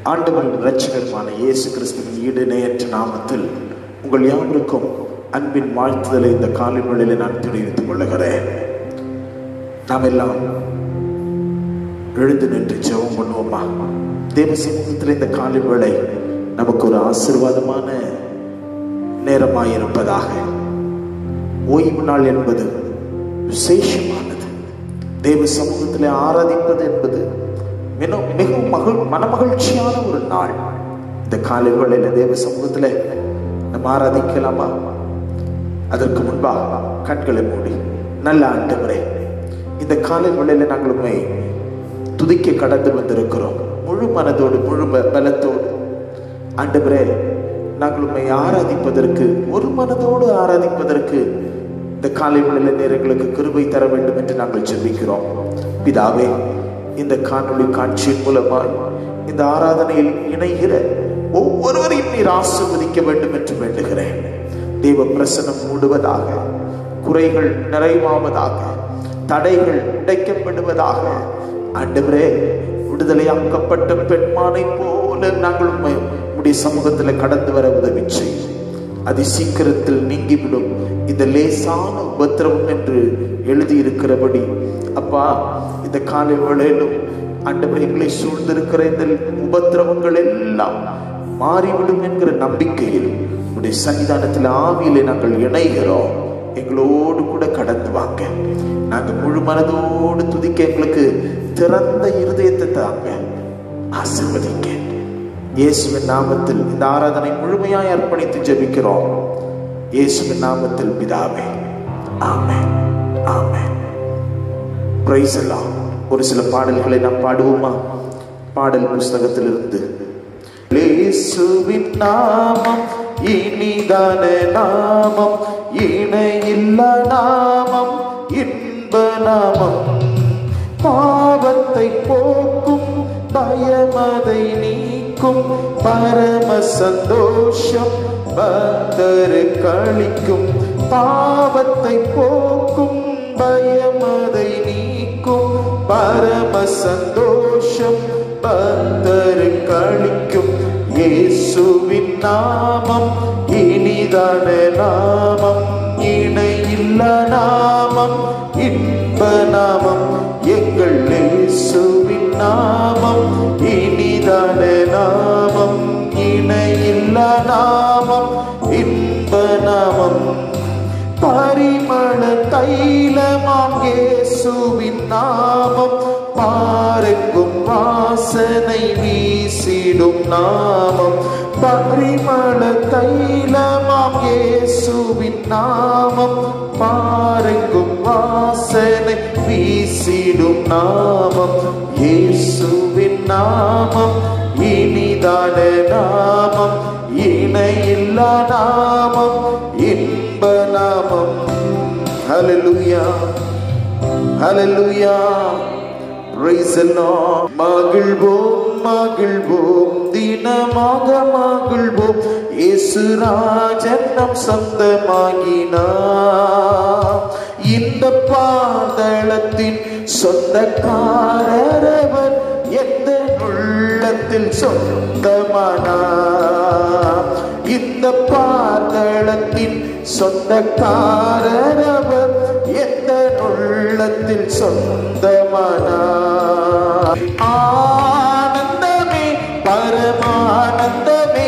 ஆண்டவரின் இரட்சகருமான இயேசு கிறிஸ்துவின் ஈடுணையற்ற நாமத்தில் உங்கள் யாவருக்கும் அன்பின் வாழ்த்துதலை இந்த காலை வேளையில் நான் தெரிவித்துக் கொள்ளுகிறேன். நாம் எல்லாம் எழுந்து நின்று ஜெபம் பண்ணுவோமா? தேவ சமூகத்தில் இந்த காலை வேளை நமக்கு ஒரு ஆசீர்வாதமான நேரமாயிருப்பதாக. ஓய்வு நாள் என்பது விசேஷமானது. தேவ சமூகத்தில் ஆராதிப்பது என்பது மிகவும் மனமகிழ்ச்சியான ஒரு நாள். இந்த காலை வேளையில தேவ சமூகத்துல நம்ம ஆராதிக்கலாமா? அதற்கு முன்பாக கண்களை மூடி, நல்ல ஆண்டவரே, இந்த காலை வேளையில நாங்கள் உண்மை துதிக்க கடந்து வந்திருக்கிறோம். முழு மனதோடு முழு பலத்தோடு ஆண்டவரே, நாங்கள் உண்மை ஆராதிப்பதற்கு, ஒரு மனதோடு ஆராதிப்பதற்கு இந்த காலை வேளையில நேரங்களுக்கு கிருபை தர வேண்டும் என்று நாங்கள் ஜெபிக்கிறோம். பிதாவே, இந்த காணொளி காட்சியின் மூலமாய் இந்த ஆராதனையில் இணைகிற ஒவ்வொருவரையும் நீர் ஆசீர்வதிக்க வேண்டும் என்று வேண்டுகிறேன். தேவ பிரசன்னம் மூடுவதாக, குறைகள் நிறைவாவதாக, தடைகள் உடைக்கப்படுவதாக. ஆண்டவரே, விடுதலையாக்கப்பட்ட பெண்மானை போல நாங்கள் உம்முடைய சமூகத்தில் கடந்து வர உதவி செய்யும். அதி சீக்கிரத்தில் நீங்கிவிடும் இந்த லேசான உபத்திரவம் என்று எழுதியிருக்கிறபடி அப்பா, இந்த காலை வேளையிலும் ஆண்டவரே, எங்களை சூழ்ந்திருக்கிற இந்த உபத்திரவங்கள் எல்லாம் மாறிவிடும் என்கிற நம்பிக்கையில் உடைய சன்னிதானத்தில் ஆவியிலே நாங்கள் இணைகிறோம். எங்களோடு கூட கடந்து வாங்க. நாங்கள் முழு மனதோடு துதிக்க எங்களுக்கு திறந்த இருதயத்தை தாங்க. ஆசீர்வதிங்க. இயேசுவின் நாமத்தில் இந்த ஆராதனை முழுமையாய் அர்ப்பணித்து ஜெபிக்கிறோம். இயேசுவின் நாமத்தில் பிதாவே, ஆமென், ஆமென். பிரைஸ் எல்லாம். ஒரு சில பாடல்களை நாம் பாடுவோமா? பாடல் புஸ்தகத்திலிருந்து. இயேசுவின் நாமம் இனிதான நாமம், இணையில்லா நாமம், இன்ப நாமம், பாவத்தை போக்கும், பயமதை நீக்கும், பரம சந்தோஷம் பக்தருக்கு அளிக்கும். பாவத்தை போக்கும், பயமதை நீக்கும், பரம சந்தோஷம் பக்தருக்கு அளிக்கும். இயேசுவின் நாமம் இனிதான நாமம், இணையில்லா நாமம், இன்ப நாமம், எங்கள் இயேசுவின் நாமம் இனிதான நாமம், இணையில்லா நாமம், இன்ப நாமம். பரிமள தைலமாம் இயேசுவின் நாமம், பாருக்கும் வாசனை வீசிடும் நாமம். பரிமள தைலமாம் இயேசுவின் நாமம், பாருக்கும் வாசனை வீசிடும் நாமம். இயேசுவின் நாமம் இனிதான நாமம், இணையில்லா நாமம், இன்ப நாமம். ஹல்லேலூயா, ஹல்லேலூயா, praise the Lord. மகிழ்வோம், மகிழ்வோம், தினமாக மகிழ்வோம், இயேசு ராஜன் நம் சொந்தமாகினார். இந்த பாதளத்தின் சொந்தக்காரரவர், எந்த உள்ளத்தில் சொந்தமானார். இந்த பாதளத்தின் சொந்தக்காரரவர், எந்த உள்ளத்தில் சொந்தமானார். ஆனந்தமே, பரமானந்தமே,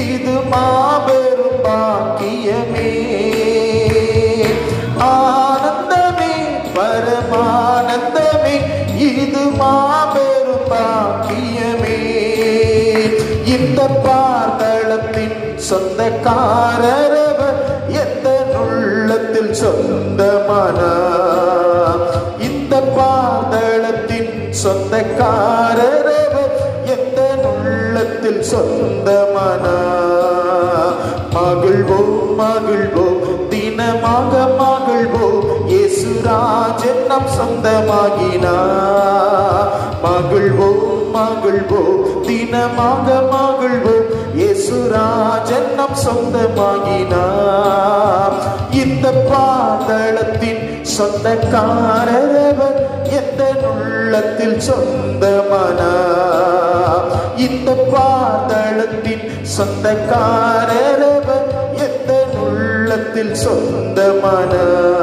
இது மாபெரும் பாக்கியமே. ஆனந்தமே, பரமானந்தமே, இது மாபெரும் பாக்கியமே. இந்த பாதளத்தின் சொந்தக்காரரவர், எந்த உள்ளத்தில் சொந்தமானார். இந்த பாதளத்தின் சொந்தக்காரரவர், எந்த உள்ளத்தில் சொந்தமானார். மகிழ்வோம், மகிழ்வோம், தினமாக மகிழ்வோம், இயேசு ராஜன் நம் சொந்தமாகினார். மகிழ்வோம், மகிழ்வோம், தினமாக மகிழ்வோம், இயேசு ராஜன் நம் சொந்தமாகினார். இந்த பாதளத்தின் சொந்தக்காரரவர், எந்த உள்ளத்தில் சொந்தமானார். இந்த பாதளத்தின் சொந்தக்காரரவர், எந்த உள்ளத்தில் சொந்தமானார்.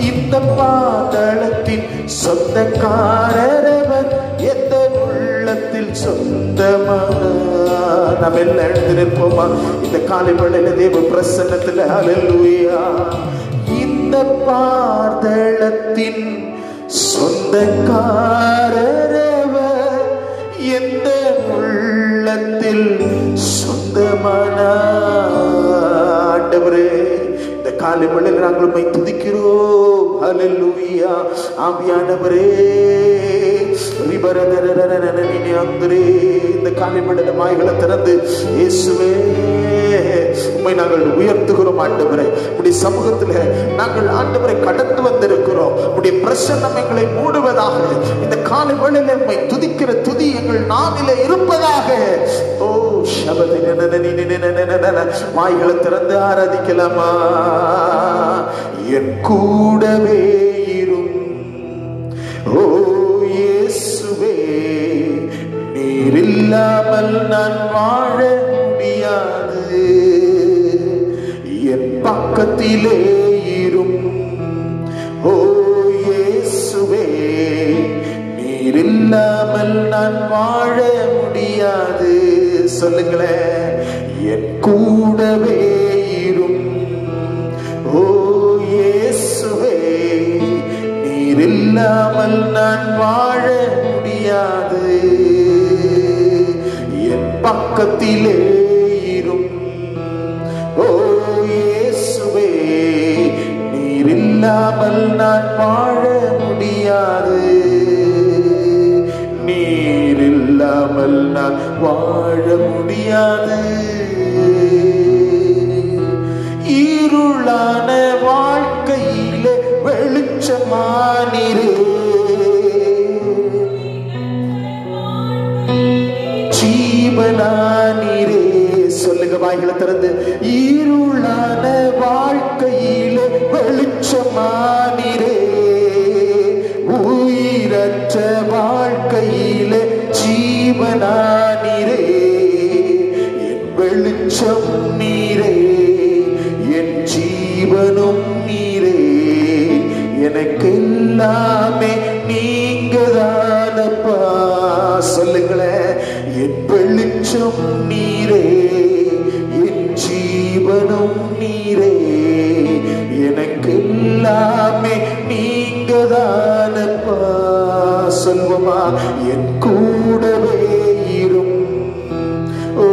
இந்த பாதளத்தின் சொந்தக்காரரவர், எந்த உள்ளத்தில் சொந்தமானார். நாம் எல்லாம் எழுந்து நிற்போமா இந்த காலை வேளையில தேவ பிரசன்னத்தில். ஹல்லேலூயா. இந்த பாதளத்தின் சொந்தக்காரரவர், எந்த உள்ளத்தில் சொந்தமானார். ஆண்டவரே, இந்த காலை வேளையில நாங்கள் உம்மை துதிக்கிறோம். ஹல்லேலூயா. ஆவியானவரே, இந்த காலை வேளையில வாய்களை திறந்து இயேசுவே உம்மை நாங்கள் உயர்த்துகிறோம். ஆண்டவரே, உம்முடைய சமூகத்தில் நாங்கள் ஆண்டவரை கடந்து வந்திருக்கிறோம். உம்முடைய பிரசன்னம் எங்களை மூடுவதாக. இந்த காலை வேளையில உம்மை துதிக்கிற துதி எங்கள் நாவிலே இருப்பதாக. ஓ ஷபதி வாய்களை திறந்து ஆராதிக்கலாமா? என் கூடவே இரும் ஓ இயேசுவே, நீர் இல்லாமல் நான் வாழ முடியாது. என் பக்கத்திலே இரும் ஓ இயேசுவே, நீர் இல்லாமல் நான் வாழ முடியாது. சொல்லுங்களேன். என் கூடவே இரும் ஓ இயேசுவே, நீர் இல்லாமல் நான் வாழ முடியாது. என் பக்கத்திலே இரும் ஓ இயேசுவே, நீர் இல்லாமல் நான் வாழ முடியாது. நீர் இல்லாமல் நான் வாழ முடியாது. இருளான வாழ்க்கையிலே வெளிச்சமானீரே, ஜீவனானீரே. சொல்லுங்க வாய்களை திறந்து. இருளான வாழ்க்கையிலே வெளிச்சமானீரே, உயிரற்ற வாழ்க்கையிலே ஜீவனானீரே. என் வெளிச்சம் நீரே, என் ஜீவனும் நீரே, எனக்கு எல்லாமே நீங்க தானப்பா. சொல்லுங்களேன். என் வெளிச்சம் நீரே, என் ஜீவனும் நீரே, எனக்கு எல்லாமே நீங்க தானப்பா. சொல்லுமா. என் கூடவே இரும் ஓ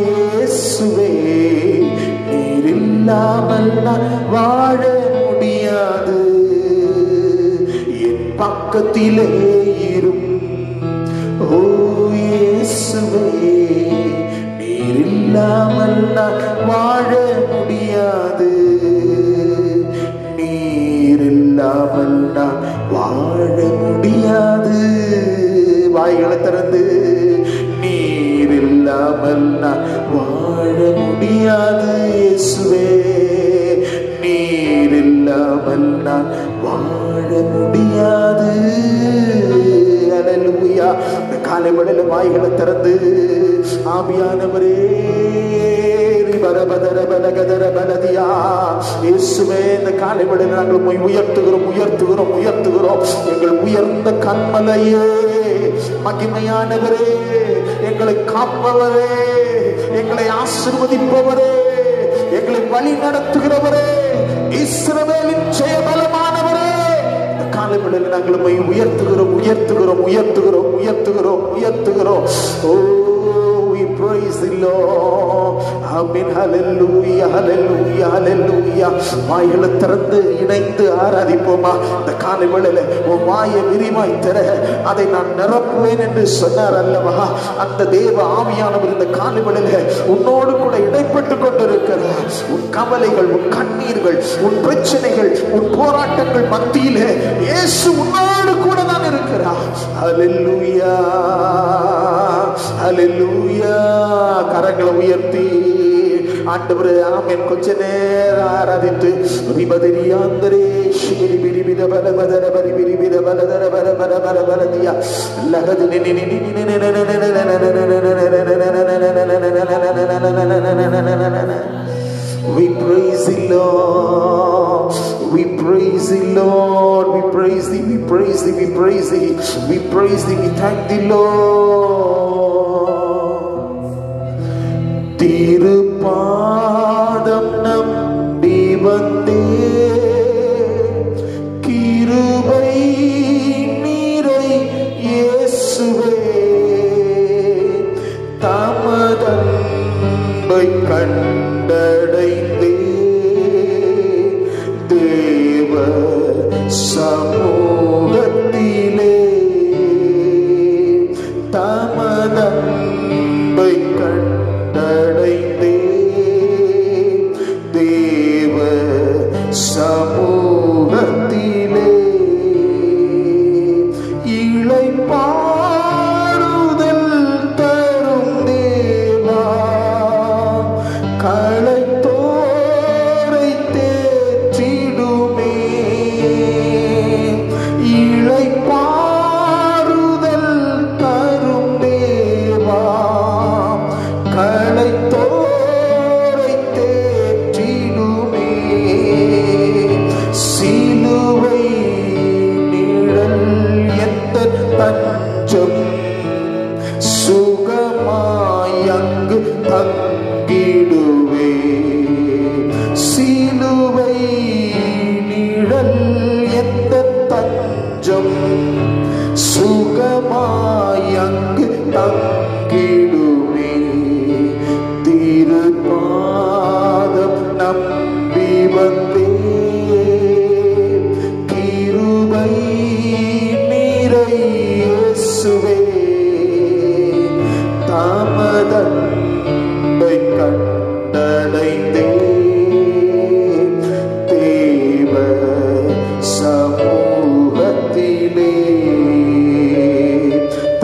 இயேசுவே, நீர் இல்லாமல் நான் வாழ முடியாது. என் பக்கத்திலே இரும் ஓ இயேசுவே, நீர் இல்லாமல் நான் வாழ முடியாது. நீர் இல்லாமல் நான் வாழ முடியாது. வாய்களை திறந்து. நீர் இல்லாமல் நான் வாழ முடியாது. இயேசுவே, நீர் இல்லாமல் நான் வாழ முடியாது. ஹல்லேலூயா. இந்த காலை வேளையில வாய்களை திறந்து ஆவியானவரே, இயேசுவே, இந்த காலை வேளையில நாங்கள் உம்மை உயர்த்துகிறோம், உயர்த்துகிறோம், உயர்த்துகிறோம். எங்கள் உயர்ந்த கன்மலையே, மகிமையானவரே, எங்களை காப்பவரே, எங்களை ஆசீர்வதிப்பவரே, எங்களை வழி நடத்துகிறவரே, இஸ்ரவேலின் ஜெயபலமானவரே, இந்த காலை வேளையில நாங்கள் உம்மை உயர்த்துகிறோம், உயர்த்துகிறோம், உயர்த்துகிறோம், உயர்த்துகிறோம், உயர்த்துகிறோம். ஓ, we praise the Lord. Amen. Hallelujah, hallelujah, hallelujah. வாய்களை திறந்து இணைந்து ஆராதிப்போமா? இந்த காலை வேளையில உன் வாயை விரிவாய் திற, அதை நான் நிரப்புவேன் என்று சொன்னார் அல்லவா? அந்த தேவ ஆவியானவர் இந்த காலை வேளையில உன்னோடு கூட இடைப்பட்டு கொண்டிருக்கிறார். உன் கவலைகள், உன் கண்ணீர்கள், உன் பிரச்சனைகள், உன் போராட்டங்கள் மத்தியிலே இயேசு உன்னோடு கூட தான் இருக்கிறார். ஹல்லேலூயா, ஹல்லேலூயா. கரங்களை உயர்த்தி ஆண்டவரே ஆமென் கொஞ்ச நேரம் ஆராதித்து விபதரியாந்தரே ஷிபிரி பிரி பித பல பதர பரி பிரி பித பல தர பர பர பர பரதியா We praise the Lord. We praise the Lord. We praise thee. We praise thee. We praise thee. We praise thee. We thank the Lord. திருப்பாதம் நம்பி வந்தே கிருபை நீரை இயேசுவே தமதன்பை கண்டடைந்தே தேவ சமூகத்திலே தமதன்பை கண்டடைந்தே தேவ சமூகத்திலே இளைப்பாறுதல் தரும் தேவா களைத்தோரை தேற்றிடுமே இளைப்பாறுதல் தரும் தேவா களைத்தோரை தேற்றிடுமே சிலுவை நிழல் எந்த தஞ்சம் சுகமாயங்கு தங்கிடுவே சிலுவை நிழல் எந்த தஞ்சம் சுகமாயங்கு தங்கிடுவே திருப்பாதம் நம்பி வந்தே கிருபை நீரை இயேசுவே தாமதன்பை கண்டடைந்தே தேவ சமூகத்திலே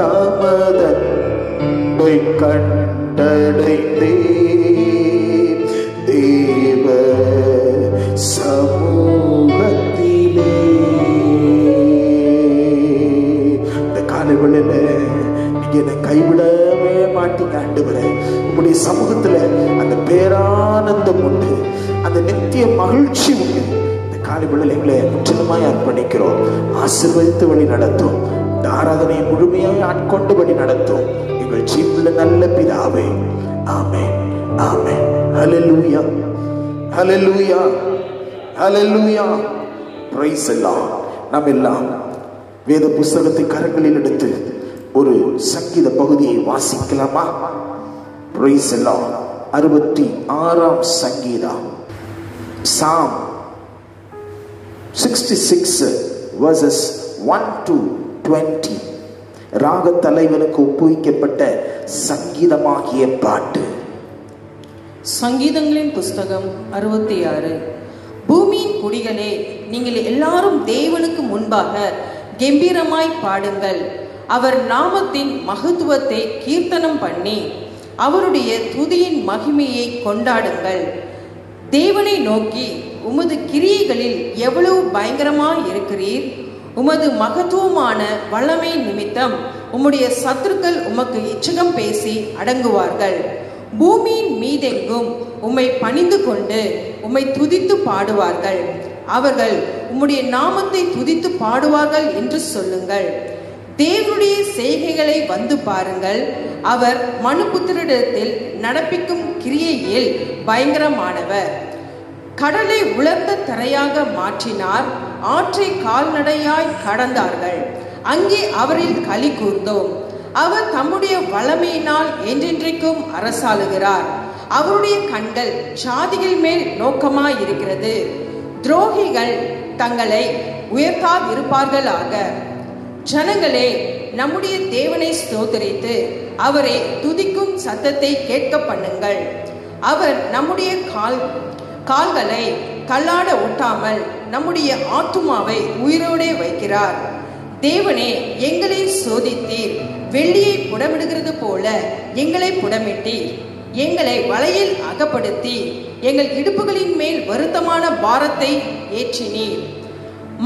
தாமதன்பை கண்டடைந்தே தேவ சமூகத்திலே. இந்த காலைவெளியில நீங்க என்னை கைவிடவே மாட்டீங்க ஆண்டவரே. உங்களுடைய சமூகத்துல அந்த பேரானந்தம் உண்டு, அந்த நித்திய மகிழ்ச்சி உண்டு. இந்த காலைவெளியில எங்களை முற்றிலுமாய் அர்ப்பணிக்கிறோம். ஆசீர்வதித்து வழி நடத்தும். இந்த ஆராதனையை முழுமையாய் ஆட்கொண்டு வழி நடத்தும் எங்கள் ஜீவனுள்ள நல்ல பிதாவே. Amen, amen. Hallelujah, hallelujah, hallelujah. Praise the Lord. நாம் எல்லாம் வேத புஸ்தகத்தை கரங்களில் எடுத்து ஒரு சங்கீத பகுதியை வாசிக்கலாமா? Price the Lord. 66ஆம் சங்கீதம், Psalm 66 verses 1 to 20. ராக தலைவனுக்கு ஒப்புவிக்கப்பட்ட சங்கீதமாகிய பாட்டு. சங்கீதங்களின் புஸ்தகம் 66. பூமியின் குடிகளே, நீங்கள் எல்லாரும் தேவனுக்கு முன்பாக கம்பீரமாய் பாடுங்கள். அவர் நாமத்தின் மகத்துவத்தை கீர்த்தனம் பண்ணி அவருடைய துதியின் மகிமையை கொண்டாடுங்கள். தேவனை நோக்கி, உமது கிரியைகளில் எவ்வளவு பயங்கரமாய் இருக்கிறீர். உமது மகத்துவமான வல்லமை நிமித்தம் உம்முடைய சத்துருக்கள் உமக்கு இச்சகம் பேசி அடங்குவார்கள். பூமியின் மீதெங்கும் உம்மை பணிந்து கொண்டு உம்மை துதித்து பாடுவார்கள். அவர்கள் உம்முடைய நாமத்தை துதித்து பாடுவார்கள் என்று சொல்லுங்கள். தேவனுடைய செய்கைகளை வந்து பாருங்கள். அவர் மனுபுத்திரிடத்தில் நடப்பிக்கும் கிரியையில் பயங்கரமானவர். கடலை உலர்ந்த தரையாக மாற்றினார். ஆற்றை கால்நடையாய் கடந்தார்கள். அங்கே அவரில் களி கூர்ந்தோம். அவர் தம்முடைய வல்லமையினால் என்றென்றைக்கும் அரசாளுகிறார். அவருடைய கண்கள் ஜாதிகள் மேல் நோக்கமாயிருக்கிறது. துரோகிகள் தங்களை உயர்த்தாதிருப்பார்களாக. ஜனங்களே, நம்முடைய தேவனை ஸ்தோத்திரித்து அவரை துதிக்கும் சத்தத்தை கேட்க பண்ணுங்கள். அவர் நம்முடைய கால்களை கல்லாட ஒட்டாமல் நம்முடைய ஆத்துமாவை உயிரோடே வைக்கிறார். தேவனே, எங்களை சோதித்தீர். வெள்ளியை புடமிடுகிறது போல எங்களை புடமிட்டீர். எங்களை வலையில் அகப்படுத்தி எங்கள் இடுப்புகளின் மேல் வருத்தமான பாரத்தை ஏற்றினீர்.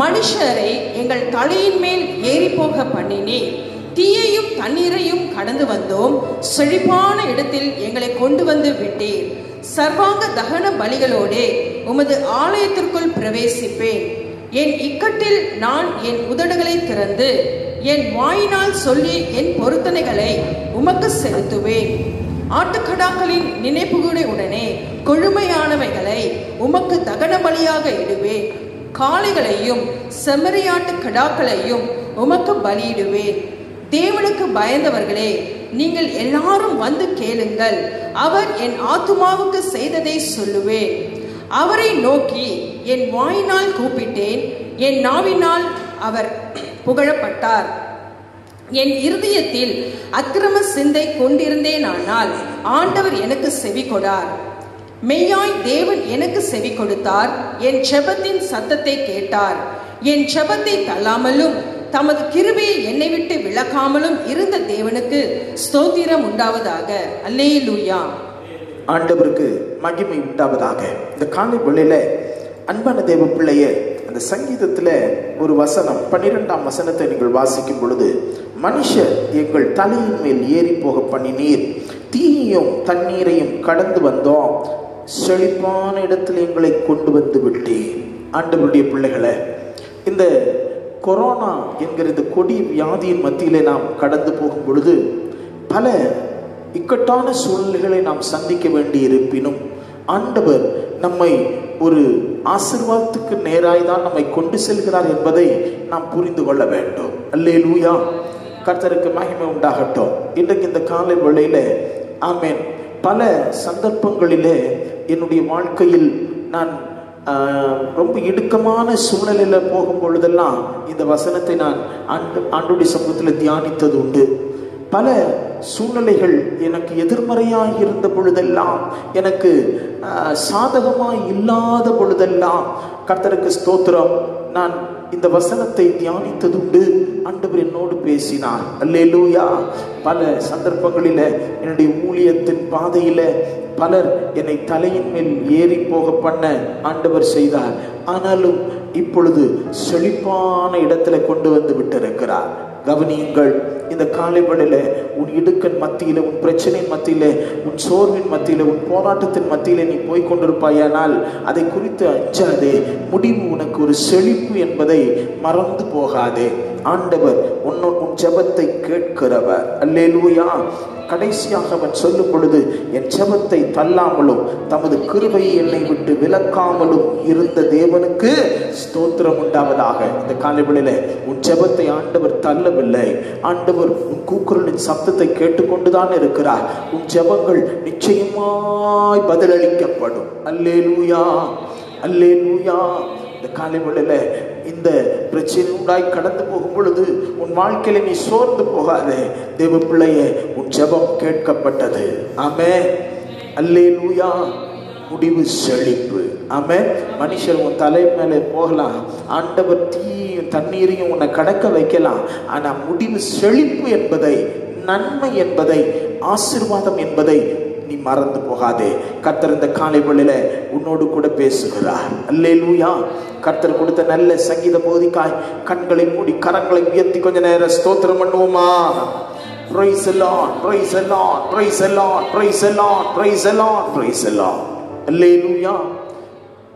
மனுஷரை எங்கள் தலையின் மேல் ஏறி போக பண்ணினீர். தீயையும் தண்ணீரையும் கடந்து வந்தோம். செழிப்பான இடத்தில் எங்களை கொண்டு வந்து விட்டீர். சர்வாங்க தகன பலிகளோடே உமது ஆலயத்திற்குள் பிரவேசிப்பேன். என் இக்கட்டில் நான் என் உதடுகளை திறந்து என் வாயினால் சொல்லி என் பொருத்தனைகளை உமக்கு செலுத்துவேன். ஆட்டுக்கடாக்களின் நினைப்புகளுடனே கொழுமையானவைகளை உமக்கு தகன பலியாக இடுவேன். காளைகளையும் செம்மறியாட்டு கடாக்களையும் உமக்கு பலியிடுவேன். தேவனுக்கு பயந்தவர்களே, நீங்கள் எல்லாரும் வந்து கேளுங்கள். அவர் என் ஆத்துமாவுக்கு செய்ததை சொல்லுவேன். அவரை நோக்கி என் வாயினால் கூப்பிட்டேன், என் நாவினால் அவர் புகழப்பட்டார். என் இருதயத்தில் அக்கிரம சிந்தை கொண்டிருந்தேனானால் ஆண்டவர் எனக்கு செவி கொடார். மெய்யாய் தேவன் எனக்கு செவி கொடுத்தார். என் ஜெபத்தின் சத்தத்தை கேட்டார். என் ஜெபத்தை தள்ளாமலும் தமது கிருபையை என்னை விட்டு விலக்காமலும் இருந்த தேவனுக்கு ஸ்தோத்திரம் உண்டாவதாக. அல்லேலூயா. ஆண்டவருக்கு மகிமை உண்டாவதாக. இந்த காலை வேளையில அன்பான தேவ பிள்ளையே, அந்த சங்கீதத்துல ஒரு வசனம் 12ஆம் வசனத்தை நீங்கள் வாசிக்கும் பொழுது, மனுஷர் எங்கள் தலையின் மேல் ஏறி போக பண்ணினீர், தீயையும் தண்ணீரையும் கடந்து வந்தோம், செழிப்பான இடத்தில் எங்களை கொண்டு வந்து விட்டேன். ஆண்டவருடைய பிள்ளைகளை, இந்த கொரோனா என்கிற இந்த கொடி வியாதியின் மத்தியிலே நாம் கடந்து போகும் பொழுது பல இக்கட்டான சூழ்நிலைகளை நாம் சந்திக்க வேண்டி இருப்பினும் ஆண்டவர் நம்மை ஒரு ஆசீர்வாதத்துக்கு நேராய் தான் நம்மை கொண்டு செல்கிறார் என்பதை நாம் புரிந்து கொள்ள வேண்டும். அல்லேலூயா. கர்த்தருக்கு மகிமை உண்டாகட்டும். இன்றைக்கு இந்த காலை வேளையில ஆமென், பல சந்தர்ப்பங்களிலே என்னுடைய வாழ்க்கையில் நான் ரொம்ப இடுக்கமான சூழ்நிலையில போகும் பொழுதெல்லாம் இந்த வசனத்தை நான் ஆண்டுடைய சமூகத்தில் தியானித்தது உண்டு. பல சூழ்நிலைகள் எனக்கு எதிர்மறையாக இருந்த பொழுதெல்லாம், எனக்கு சாதகமாய் இல்லாத பொழுதெல்லாம் கர்த்தருக்கு ஸ்தோத்திரம், நான் இந்த வசனத்தை தியானித்தது உண்டு. ஆண்டவர் என்னோடு பேசினார். அல்லேலூயா. பல சந்தர்ப்பங்களில என்னுடைய ஊழியத்தின் பாதையில பலர் என்னை தலையின் மேல் ஏறி போக பண்ண ஆண்டவர் செய்தார். ஆனாலும் இப்பொழுது செழிப்பான இடத்துல கொண்டு வந்து விட்டிருக்கிறார். கவனியுங்கள், இந்த காலை வேளையில உன் இடுக்கன் மத்தியில, உன் பிரச்சனையின் மத்தியில, உன் சோர்வின் மத்தியில, உன் போராட்டத்தின் மத்தியில நீ போய் கொண்டிருப்பாயானால் அதை குறித்து அஞ்சாதே. முடிவு உனக்கு ஒரு செழிப்பு என்பதை மறந்து போகாதே. ஆண்டவர் உன் ஜெபத்தை கேட்கிறவர். அல்லேலூயா. கடைசியாக அவன் சொல்லும் பொழுது, என் ஜெபத்தை தள்ளாமலும் தமது கிருபையை என்னை விட்டு விலக்காமலும் இருந்த தேவனுக்கு ஸ்தோத்திரம் உண்டாவதாக. இந்த காலைவெளியில உன் ஜெபத்தை ஆண்டவர் தள்ளவில்லை. ஆண்டவர் உன் கூக்குரலின் சப்தத்தை கேட்டுக்கொண்டுதான் இருக்கிறார். உன் ஜெபங்கள் நிச்சயமாய் பதிலளிக்கப்படும். அல்லேலூயா, அல்லேலூயா. இந்த காலைவெளியில இந்த பிரச்சனையுடாய் கடந்து போகும் பொழுது உன் வாழ்க்கையில நீ சோர்ந்து போகாதே. தேவ பிள்ளையே, உன் ஜெபம் கேட்கப்பட்டது. ஆமென். அல்லேலூயா. முடிவு செழிப்பு. ஆமென். மனுஷர் உன் தலை மேலே போகலாம், ஆண்டவர் தீயும் தண்ணீரையும் உன்னை கடக்க வைக்கலாம். ஆனா முடிவு செழிப்பு என்பதை, நன்மை என்பதை, ஆசீர்வாதம் என்பதை நீ மறந்து போகாதே. கர்த்தர் இந்த காலை வேளையில உன்னோடு கூட பேசுகிறார். அல்லேலூயா. கர்த்தர் கொடுத்த நல்ல சங்கீத போதிக்காய் கண்களை மூடி கரங்களை உயர்த்தி கொஞ்ச நேரம் ஸ்தோத்திரம் பண்ணுவோமா? Praise the Lord, praise the Lord, praise the Lord, praise the Lord, praise the Lord, praise the Lord. அல்லேலூயா.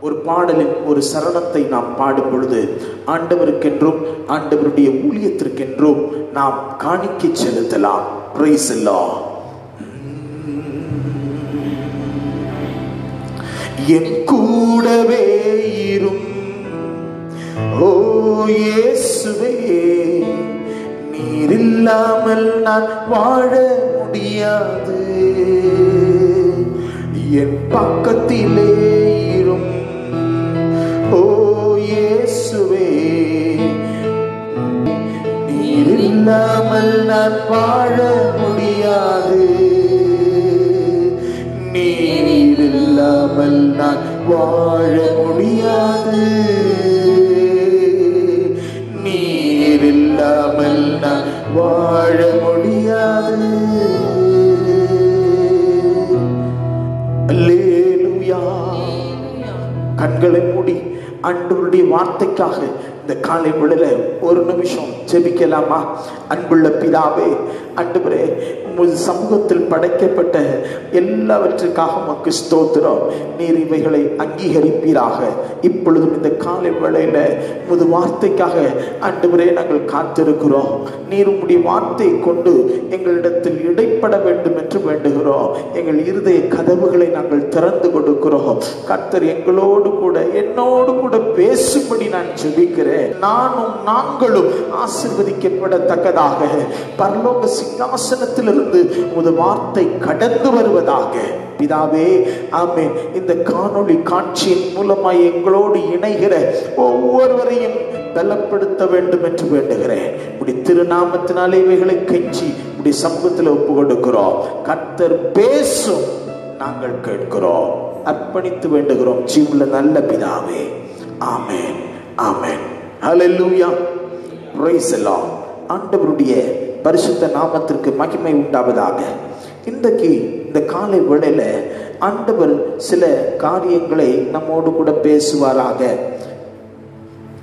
ஒரு பாடலின் ஒரு சரணத்தை நாம் பாடும் பொழுது ஆண்டவருக்கென்றும் ஆண்டவருடைய ஊழியத்திற்கென்றும் நாம் காணிக்கை செலுத்தலாம். Praise the Lord. என் கூடவே இரும் ஓ இயேசுவே, நீர் இல்லாமல் நான் வாழ முடியாது. என் பக்கத்திலே இரும் ஓ இயேசுவே, நீர் இல்லாமல் நான் வாழ முடியாது. நீர் இல்லாமல் நான் வாழ முடியாது. நீர் இல்லாமல் நான் வாழ முடியாது. அல்லேலூயா. கண்களை மூடி ஆண்டவருடைய வார்த்தைக்காக இந்த காலை வேளையில ஒரு நிமிஷம் ஜெபிக்கலாமா? அன்புள்ள பிதாவே, ஆண்டவரே, உமது சமூகத்தில் படைக்கப்பட்ட எல்லாவற்றுக்காக உமக்கு ஸ்தோத்திரம். நீர் இவைகளை அங்கீகரிப்பீராக. இப்பொழுதும் இந்த காலை வேளையில உமது வார்த்தைக்காக ஆண்டவரே நாங்கள் காத்திருக்கிறோம். நீர் உம்முடைய வார்த்தை கொண்டு எங்களிடத்தில் இடைப்பட வேண்டும் என்று வேண்டுகிறோம். எங்கள் இருதய கதவுகளை நாங்கள் திறந்து கொடுக்கிறோம். கர்த்தர் எங்களோடு கூட, என்னோடு கூட பேசும்படி நான் ஜெபிக்கிறேன். நாங்களும் ஆசீர்வதிக்கப்படத்தக்கதாக பரலோக சிங்காசனத்திலிருந்து உமது வார்த்தை கடந்து வருவதாக பிதாவே. ஆமென். இந்த காணொளி காட்சியின் மூலமாய் எங்களோடு இணைகிற ஒவ்வொருவரையும் பலப்படுத்த வேண்டும் என்று வேண்டுகிறேன். உடைய திருநாமத்தினாலே இவைகளை கெஞ்சி உடைய சமூகத்தில் ஒப்பு கொடுக்கிறோம். கர்த்தர் பேசும், நாங்கள் கேட்கிறோம், அர்ப்பணித்து வேண்டுகிறோம் ஜீவுள்ள நல்ல பிதாவே. Amen, amen, hallelujah, praise the Lord. ஆண்டவருடைய பரிசுத்த நாமத்திற்கு மகிமை உண்டாவதாக. இன்றைக்கு இந்த காலை வேளையில ஆண்டவர் சில காரியங்களை நம்மோடு கூட பேசுவாராக.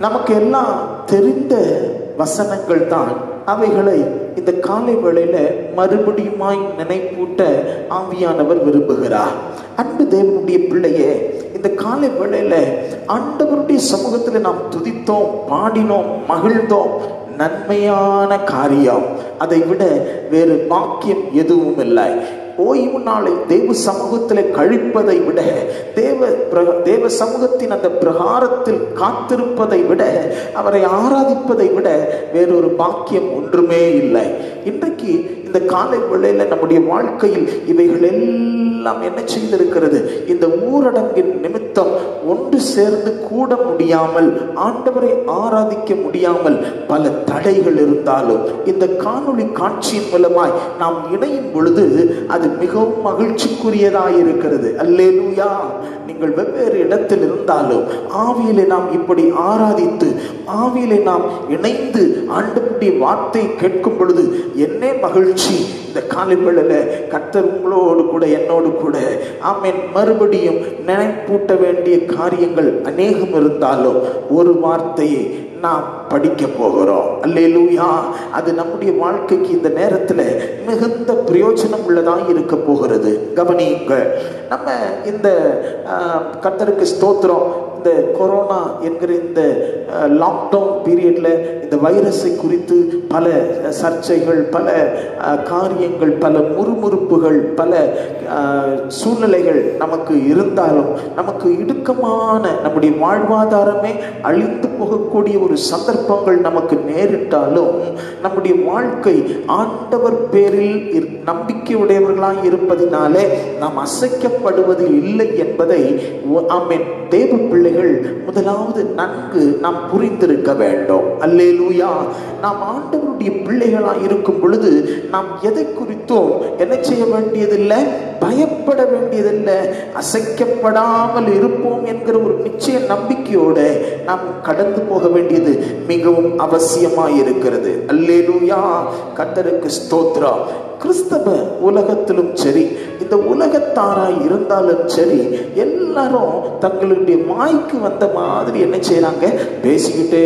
நமக்கு எல்லாம் தெரிந்த வசனங்கள் தான். அவைகளை இந்த காலை வேளையில மறுபடியுமாய் நினைப்பூட்ட ஆவியானவர் விரும்புகிறார். அன்பு தேவனுடைய பிள்ளையே, இந்த காலை வேளையில ஆண்டவருடைய சமூகத்துல நாம் துதித்தோம், பாடினோம், மகிழ்ந்தோம். நன்மையான காரியம், அதை விட வேறு பாக்கியம் எதுவும் இல்லை. ஓய்வு நாளை தேவ சமூகத்தில் கழிப்பதை விட, தேவ சமூகத்தின் அந்த பிரகாரத்தில் காத்திருப்பதை விட, அவரை ஆராதிப்பதை விட வேறொரு பாக்கியம் ஒன்றுமே இல்லை. இன்றைக்கு இந்த காலை வேளையில நம்முடைய வாழ்க்கையில் இவைகள் எல்லாம் என்ன செய்திருக்கிறது? இந்த ஊரடங்கின் நிமித்தம் ஒன்று சேர்ந்து கூட முடியாமல், ஆண்டவரை ஆராதிக்க முடியாமல் பல தடைகள் இருந்தாலும், இந்த காணொளி காட்சியின் மூலமாய் நாம் இணையும் பொழுது அது மிகவும் மகிழ்ச்சிக்குரியதாய் இருக்கிறது. அல்லேலூயா. நீங்கள் வெவ்வேறு இடத்தில் இருந்தாலும் ஆவியிலே நாம் இப்படி ஆராதித்து, ஆவியிலே நாம் இணைந்து ஆண்டவருடைய வார்த்தை கேட்கும் பொழுது என்ன மகிழ்ச்சி! இந்த காலை வேளையில கர்த்தர் உங்களோடு கூட, என்னோடு கூட, ஆமென், மறுபடியும் நினைப்பூட்ட வேண்டிய காரியங்கள் அநேகம் இருந்தாலும் ஒரு வார்த்தையை நாம் படிக்க போகிறோம். அல்லேலூயா. அது நம்முடைய வாழ்க்கைக்கு இந்த நேரத்துல மிகுந்த பிரயோஜனம் உள்ளதாக இருக்க போகிறது. கவனியுங்கள். நம்ம இந்த கர்த்தருக்கு ஸ்தோத்திரம், இந்த கொரோனா என்கிற இந்த லாக்டவுன் பீரியட்ல இந்த வைரஸை குறித்து பல சர்ச்சைகள், பல காரியங்கள், பல முறுமுறுப்புகள், பல சூழ்நிலைகள் நமக்கு இருந்தாலும், நமக்கு இடுக்கமான நம்முடைய வாழ்வாதாரமே அழிந்து போகக்கூடிய ஒரு சந்தர்ப்பங்கள் நமக்கு நேரிட்டாலும், நம்முடைய வாழ்க்கை ஆண்டவர் பேரில் நம்பிக்கை உடையவர்களாய் இருப்பதினாலே நாம் அசைக்கப்படுவது இல்லை என்பதை ஆமென் தேவ பிள்ளைகள் முதலாவது நன்கு நாம் புரிந்திருக்க வேண்டும். அல்லேலூயா. நாம் ஆண்டவருடைய பிள்ளைகளாய் இருக்கும் பொழுது நாம் எதை குறித்தும் என்ன செய்ய வேண்டியதில்லை, பயப்பட வேண்டியதில்லை. அசைக்கப்படாமல் இருப்போம் என்கிற ஒரு நிச்சய நம்பிக்கையோடு நாம் கடந்து போக வேண்டியது மிகவும் அவசியமாய் இருக்கிறது. அல்லேலூயா. கர்த்தருக்கு ஸ்தோத்திரம். கிறிஸ்தவ உலகத்திலும் சரி, இந்த உலகத்தாராய் இருந்தாலும் சரி, எல்லாரும் தங்களுடைய வாய்க்கு வந்த மாதிரி என்ன செய்யறாங்க, பேசிக்கிட்டே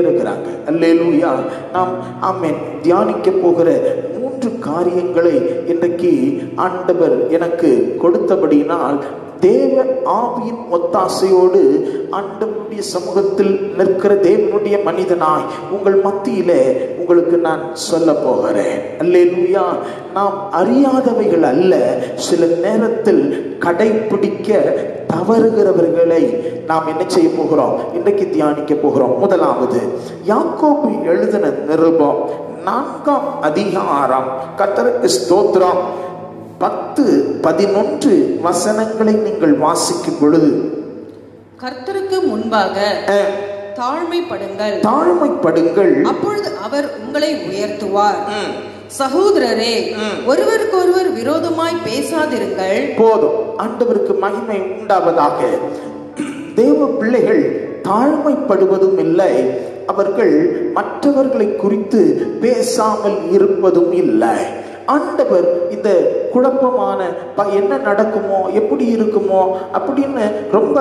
இருக்கிறாங்க. அல்லேலூயா. நாம் ஆமென் தியானிக்க போகிற 3 காரியங்களை இன்றைக்கு ஆண்டவர் எனக்கு கொடுத்தபடியினால், தேவ ஆவியின் ஒத்தாசையோடு ஆண்டவருடைய சமூகத்தில் நிற்கிற தேவனுடைய மனிதனாய் உங்கள் மத்தியிலே உங்களுக்கு நான் சொல்ல போகிறேன். அல்லேலூயா. நாம் அறியாதவைகள் அல்ல, சில நேரத்தில் கடைபிடிக்க தவறுகிறவர்களை நாம் என்ன செய்ய போகிறோம், இன்றைக்கு தியானிக்க போகிறோம். முதலாவது, யாக்கோபு எழுதின நிருபம் 4ஆம் அதிகாரம். கர்த்தருக்கு ஸ்தோத்திரம். 10-11 வசனங்களை நீங்கள் வாசிக்கும் பொழுது, கர்த்தருக்கு முன்பாக தாழ்மைப்படுங்கள், அப்பொழுது அவர் உங்களை உயர்த்துவார். சகோதரரே, ஒருவருக்கொருவர் விரோதமாய் பேசாதிருங்கள். போதும். ஆண்டவருக்கு மகிமை உண்டாவதாக. தேவ பிள்ளைகள் தாழ்மைப்படுவதும் இல்லை, அவர்கள் மற்றவர்களை குறித்து பேசாமல் இருப்பதும் இல்லை. ஆண்டவர் இந்த குழப்பமான என்ன நடக்குமோ எப்படி இருக்குமோ அப்படின்னு ரொம்ப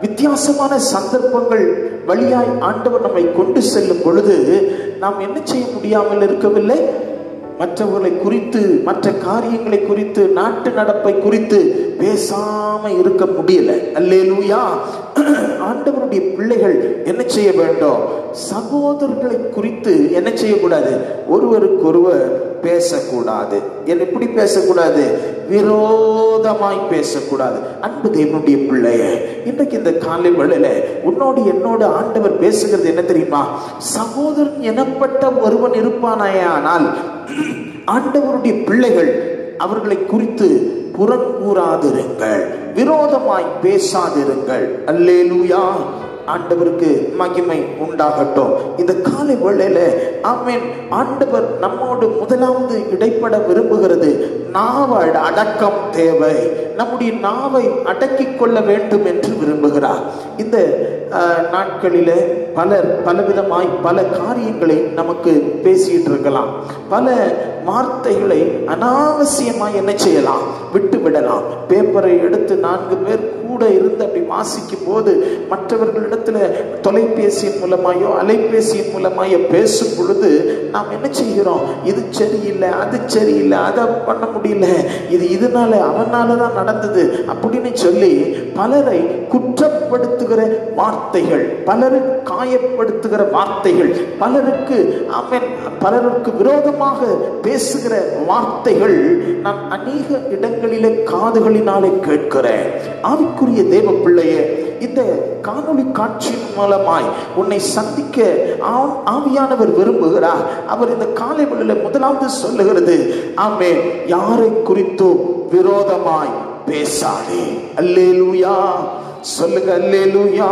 வித்தியாசமான சந்தர்ப்பங்கள் வழியாய் ஆண்டவர் நம்மை கொண்டு செல்லும் பொழுது நாம் என்ன செய்ய முடியாமல் இருக்கவில்லை? மற்றவர்களை குறித்து, மற்ற காரியங்களை குறித்து, நாட்டு நடப்பை குறித்து பேசாம இருக்க முடியல. அல்லேலூயா. ஆண்டவருடைய பிள்ளைகள் என்ன செய்ய வேண்டும்? சகோதரர்களை குறித்து என்ன செய்யக்கூடாது? ஒருவருக்கொருவர் பேசக்கூடாது. எப்படி பேசக்கூடாது? விரோதமாய் பேசக்கூடாது. அன்பு தேவனுடைய பிள்ளையே, இன்றைக்கு இந்த காலை வேளையில உன்னோடு என்னோடு ஆண்டவர் பேசுகிறது என்ன தெரியுமா? சகோதரன் எனப்பட்ட ஒருவன் இருப்பானாயானால் ஆண்டவருடைய பிள்ளைகள் அவர்களை குறித்து புறங்கூறாதிருங்கள், விரோதமாய் பேசாதிருங்கள். அல்லேலூயா. ஆண்டவருக்கு மகிமை உண்டாகட்டும். இந்த காலை வேளையில ஆமென், ஆண்டவர் நம்மோடு முதலாவது இடைப்பட விரும்புகிறது நாவை அடக்கம் தேவை. நம்முடைய நாவை அடக்கிக் கொள்ள வேண்டும் என்று விரும்புகிறார். இந்த நாட்களில பலர் பலவிதமாய் பல காரியங்களை நமக்கு பேசிட்டு இருக்கலாம். பல வார்த்தைகளை அனாவசியமாய் என்ன செய்யலாம்? விட்டு விடலாம். பேப்பரை எடுத்து 4 பேர் கூட இருந்து அப்படி வாசிக்கும் போது மற்றவர்களிடத்துல தொலைபேசியின் மூலமாயோ அலைபேசியின் மூலமாயோ பேசும் பொழுது நாம் என்ன செய்கிறோம்? இது சரியில்லை, அது சரியில்லை, அதை பண்ண முடியல, இது இதனால அவனாலதான் நடந்தது அப்படின்னு சொல்லி பலரை குற்றப்படுத்துகிற வார்த்தைகள், பலரை காயப்படுத்துகிற வார்த்தைகள், பலருக்கு விரோதமாக பேசுகிற வார்த்தைகள் நான் அநேக இடங்களிலே காதுகளினாலே கேட்கிறேன். ஆவிக்குரிய தேவ பிள்ளையே, இந்த காணொளி காட்சியின் மூலமாய் உன்னை சந்திக்க ஆவியானவர் விரும்புகிறார். அவர் இந்த காலை வேளையில முதலாவது சொல்லுகிறது, ஆமே, யாரை குறித்தோ விரோதமாய் பேசாதே. அல்லேலூயா. சொல்லுங்க அல்லேலூயா.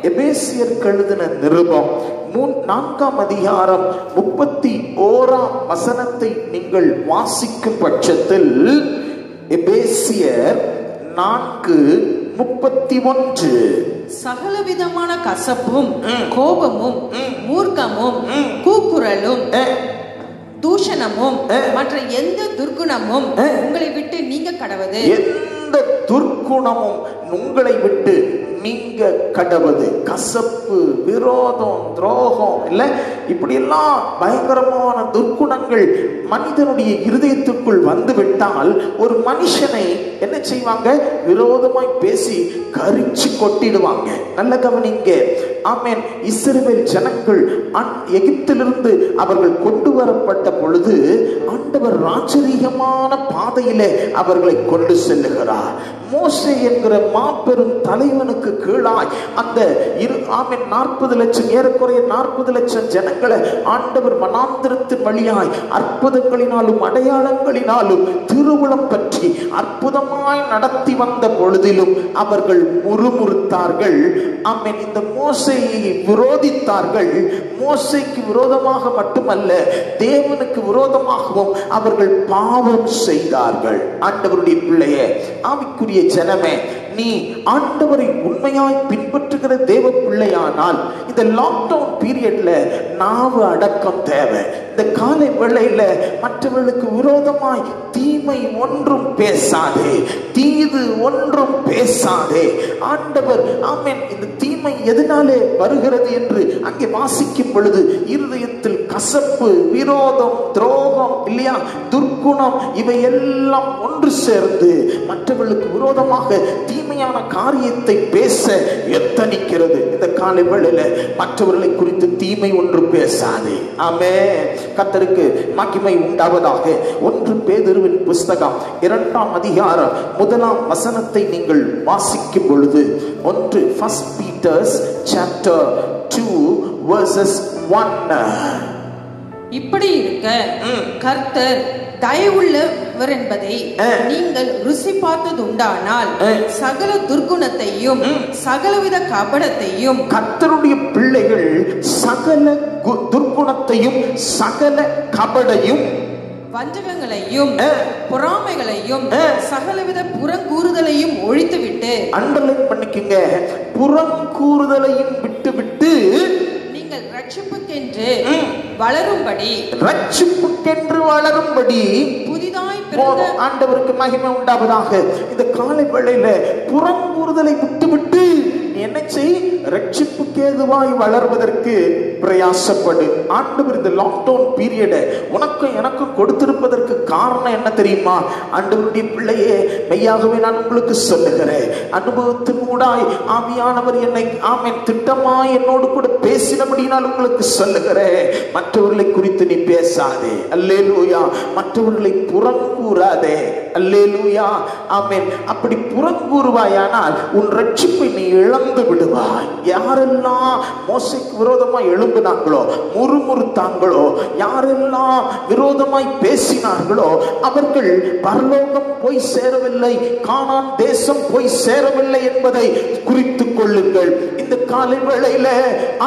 எபேசியர் எழுதின நிருபம் 4ஆம் அதிகாரம் 31ஆம் வசனத்தை நீங்கள் வாசிக்கும் பட்சத்தில் எபேசியர் 4:31 சகலவிதமான கசப்பும் கோபமும் மூர்க்கமும் கூக்குரலும் தூஷணமும் மற்ற எந்த துர்க்குணமும் உங்களை விட்டு நீங்க கடவது. எந்த துர்க்குணமும் உங்களை விட்டு நீங்க கடவது. கசப்பு, விரோதம், துரோகம் இல்ல, இப்படி எல்லாம் பயங்கரமான துர்க்குணங்கள் மனிதனுடைய இருதயத்துக்குள் வந்து விட்டால் ஒரு மனுஷனை என்ன செய்வாங்க? விரோதமாய் பேசி கரிச்சு கொட்டிடுவாங்க. நல்ல கவனிங்க. ஆமென். இஸ்ரவேல் ஜனங்கள் எகிப்திலிருந்து அவர்கள் கொண்டு வரப்பட்ட பொழுது ஆண்டவர் ராஜரீகமான பாதையிலே அவர்களை கொண்டு செல்லுகிறார். மோசே என்கிற மாபெரும் தலைவனுக்கு கீழாய் அந்த 40 லட்சம், ஏறக்குறைய 40 லட்சம் ஜனங்களை ஆண்டவர் வனாந்திரத்தின் வழியாய் அற்புதங்களினாலும் அடையாளங்களினாலும் திருவுளம் பற்றி அற்புதமாய் நடத்தி வந்த பொழுதிலும் அவர்கள் முறுமுறுத்தார்கள். ஆமென். இந்த மோசேயை விரோதித்தார்கள். மோசேக்கு விரோதமாக மட்டுமல்ல, தேவனுக்கு விரோதமாகவும் அவர்கள் பாவம் செய்தார்கள். ஆண்டவருடைய பிள்ளையே, ஆவிக்குரிய ஜனமே, நீ ஆண்டவரை உண்மையாய் பின்பற்றுகிற தேவ பிள்ளையானால் இந்த லாக்டவுன் பீரியட்ல நாவு அடக்கம் தேவை. இந்த காலை வேளையில மற்றவர்களுக்கு விரோதமாய் தீமை ஒன்றும் பேசாதே, தீது ஒன்றும் பேசாதே. ஆண்டவர் ஆமென். இந்த தீமை எதனாலே வருகிறது என்று அங்கே வாசிக்கும் பொழுது இருதயத்தில் கசப்பு, விரோதம், துரோகம் இல்லையா, துர்க்குணம், இவை எல்லாம் ஒன்று சேர்ந்து மற்றவர்களுக்கு விரோதமாக தீமையான காரியத்தை பேச எத்தனிக்கிறது. இந்த காலை வேளையில மற்றவர்களை குறித்து தீமை ஒன்று பேசாதே. ஆமென். கர்த்தருக்கு மகிமை உண்டாவதாக. 1 பேதுருவின் புஸ்தகம் 2ஆம் அதிகாரம் 1ஆம் வசனத்தை நீங்கள் வாசிக்கும் பொழுது, 1 Peter chapter 2 verses 1. இப்படி இருக்க கர்த்தர் தயவுள்ளவர் என்பதை நீங்கள் ருசி பார்த்தது உண்டானால் சகல துர்க்குணத்தையும் சகலவித கபடத்தையும், கர்த்தருடைய பிள்ளைகள் சகல துர்க்குணத்தையும் சகல கபடையும் வஞ்சகங்களையும் பொறாமைகளையும் சகலவித புறங்கூறுதலையும் ஒழித்துவிட்டு, அண்டர்லைன் பண்ணிக்கங்க, புறங்கூறுதலையும் விட்டுவிட்டு நீங்கள் ரட்சிப்புக்கென்று வளரும்படி புதிதாய் பிறந்த ஆண்டவருக்கு மகிமை உண்டாவதாக. இந்த காலை வேளையில புறங்கூறுதலை விட்டுவிட்டு என்ன செய்? ரட்சிப்புக்கு ஏதுவாய் வளர்வதற்கு பிரயாசப்படு. ஆண்டவர் இந்த லாக்டவுன் பீரியட உனக்கும் எனக்கும் கொடுத்திருப்பதற்கு காரணம் என்ன தெரியுமா? ஆண்டவருடைய பிள்ளையே, மெய்யாகவே நான் உங்களுக்கு சொல்லுகிறேன், அனுபவத்தின் ஊடாய் ஆவியானவர் என்னை திட்டமாய் என்னோடு கூட பேசினபடினால் உங்களுக்கு சொல்லுகிறேன், மற்றவர்களை குறித்து நீ பேசாதே. அல்லேலூயா. மற்றவர்களை புறங்கூறாதே. அல்லேலூயா. ஆமென். அப்படி புறங்கூறுவாயானால் உன் ரட்சிப்பை நீ இழந்து விடுவாய். யாரெல்லாம் மோசேக்கு விரோதமாய் எழும்பினாங்களோ, முறுமுறுத்தாங்களோ, யாரெல்லாம் விரோதமாய் பேசினார்களோ அவர்கள் பரலோகம் போய் சேரவில்லை, கானான் தேசம் போய் சேரவில்லை என்பதை குறித்துக் கொள்ளுங்கள். இந்த காலை வேளையில